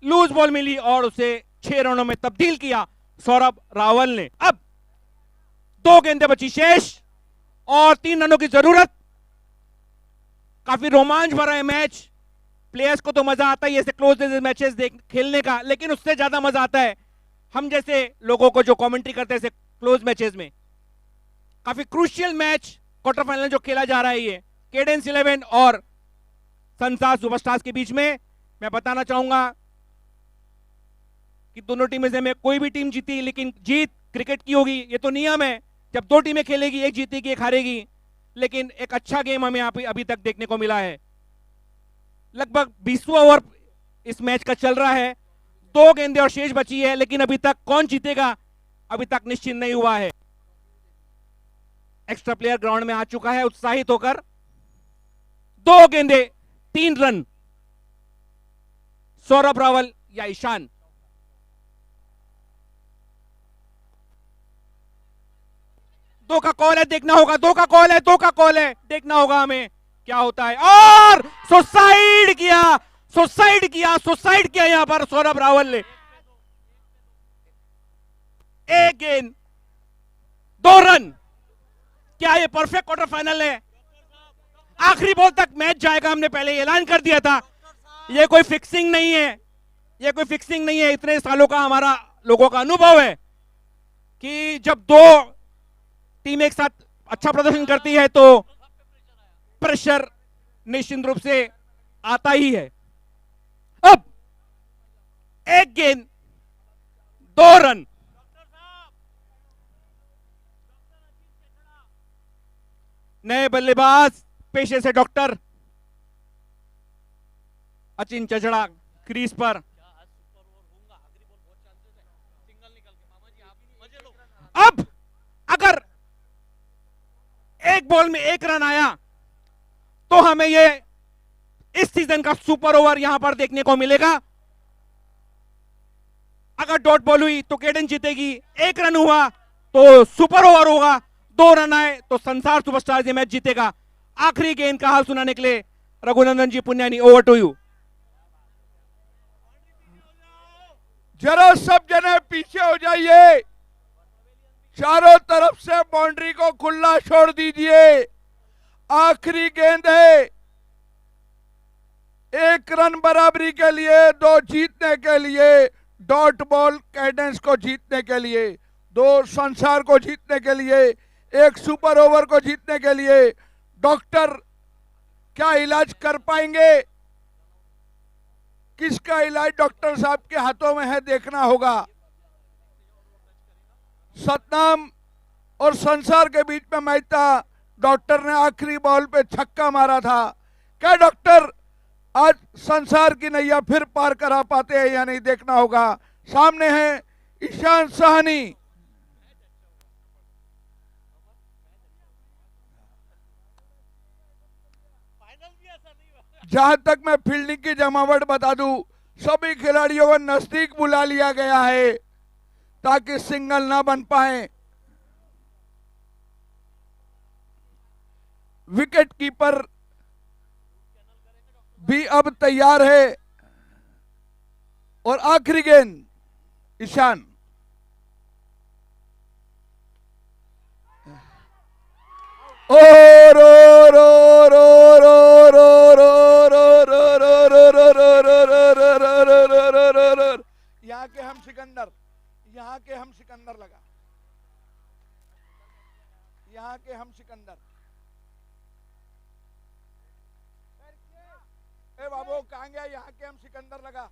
लूज बॉल मिली और उसे 6 रनों में तब्दील किया सौरभ रावल ने। अब 2 गेंदें बची शेष और 3 रनों की जरूरत। काफी रोमांच भरा है मैच। प्लेयर्स को तो मजा आता है ऐसे क्लोज मैचेस खेलने का, लेकिन उससे ज्यादा मजा आता है हम जैसे लोगों को जो कमेंट्री करते हैं ऐसे क्लोज मैचेस में। काफी क्रूशियल मैच क्वार्टर फाइनल जो खेला जा रहा है, ये केडेंस 11 और संसार सुपरस्टार्स के बीच में। मैं बताना चाहूंगा कि दोनों टीमें से में कोई भी टीम जीती, लेकिन जीत क्रिकेट की होगी, ये तो नियम है। जब 2 टीमें खेलेगी, एक जीतेगी एक हारेगी, लेकिन एक अच्छा गेम हमें अभी तक देखने को मिला है। लगभग 20वां ओवर इस मैच का चल रहा है, 2 गेंदें और शेष बची है, लेकिन अभी तक कौन जीतेगा अभी तक निश्चित नहीं हुआ है। एक्स्ट्रा प्लेयर ग्राउंड में आ चुका है उत्साहित होकर। 2 गेंदें 3 रन, सौरभ रावल या ईशान। दो का कॉल है, देखना होगा। 2 का कॉल है, 2 का कॉल है, देखना होगा हमें क्या होता है। और सुसाइड किया, सुसाइड किया, सुसाइड किया यहां पर सौरभ रावल ने। 1 गेंद 2 रन। क्या ये परफेक्ट क्वार्टर फाइनल है? आखिरी बॉल तक मैच जाएगा, हमने पहले ऐलान कर दिया था। ये कोई फिक्सिंग नहीं है, ये कोई फिक्सिंग नहीं है। इतने सालों का हमारा लोगों का अनुभव है कि जब 2 टीम एक साथ अच्छा प्रदर्शन करती है तो प्रेशर निश्चित रूप से आता ही है। अब 1 गेंद 2 रन। नए बल्लेबाज पेशे से डॉक्टर अचिन चचड़ा क्रीज पर। अब अगर एक बॉल में 1 रन आया तो हमें ये इस सीजन का सुपर ओवर यहां पर देखने को मिलेगा। अगर डॉट बॉल हुई तो केडेंस जीतेगी, 1 रन हुआ तो सुपर ओवर होगा, 2 रन आए तो संसार सुपरस्टार्स ये मैच जीतेगा। आखिरी गेंद का हाल सुनाने के लिए रघुनंदन जी पुन्यानी, ओवर टू यू। जरा सब जने पीछे हो जाइए, चारों तरफ से बाउंड्री को खुला छोड़ दीजिए। आखिरी गेंद है, 1 रन बराबरी के लिए, 2 जीतने के लिए, डॉट बॉल कैडेंस को जीतने के लिए, 2 संसार को जीतने के लिए, 1 सुपर ओवर को जीतने के लिए। डॉक्टर क्या इलाज कर पाएंगे? किसका इलाज डॉक्टर साहब के हाथों में है, देखना होगा। सतनाम और संसार के बीच में मैच था, डॉक्टर ने आखिरी बॉल पे छक्का मारा था। क्या डॉक्टर आज संसार की नैया फिर पार करा पाते हैं या नहीं, देखना होगा। सामने है ईशान साहनी। जहां तक मैं फील्डिंग की जमावट बता दूं, सभी खिलाड़ियों को नजदीक बुला लिया गया है ताकि सिंगल ना बन पाए। विकेट कीपर भी अब तैयार है और आखिरी गेंद ईशान। और यहाँ के हम सिकंदर, यहाँ के हम सिकंदर लगा, यहाँ के हम सिकंदर। ए बाबू कहाँ गया? यहाँ के हम सिकंदर लगा।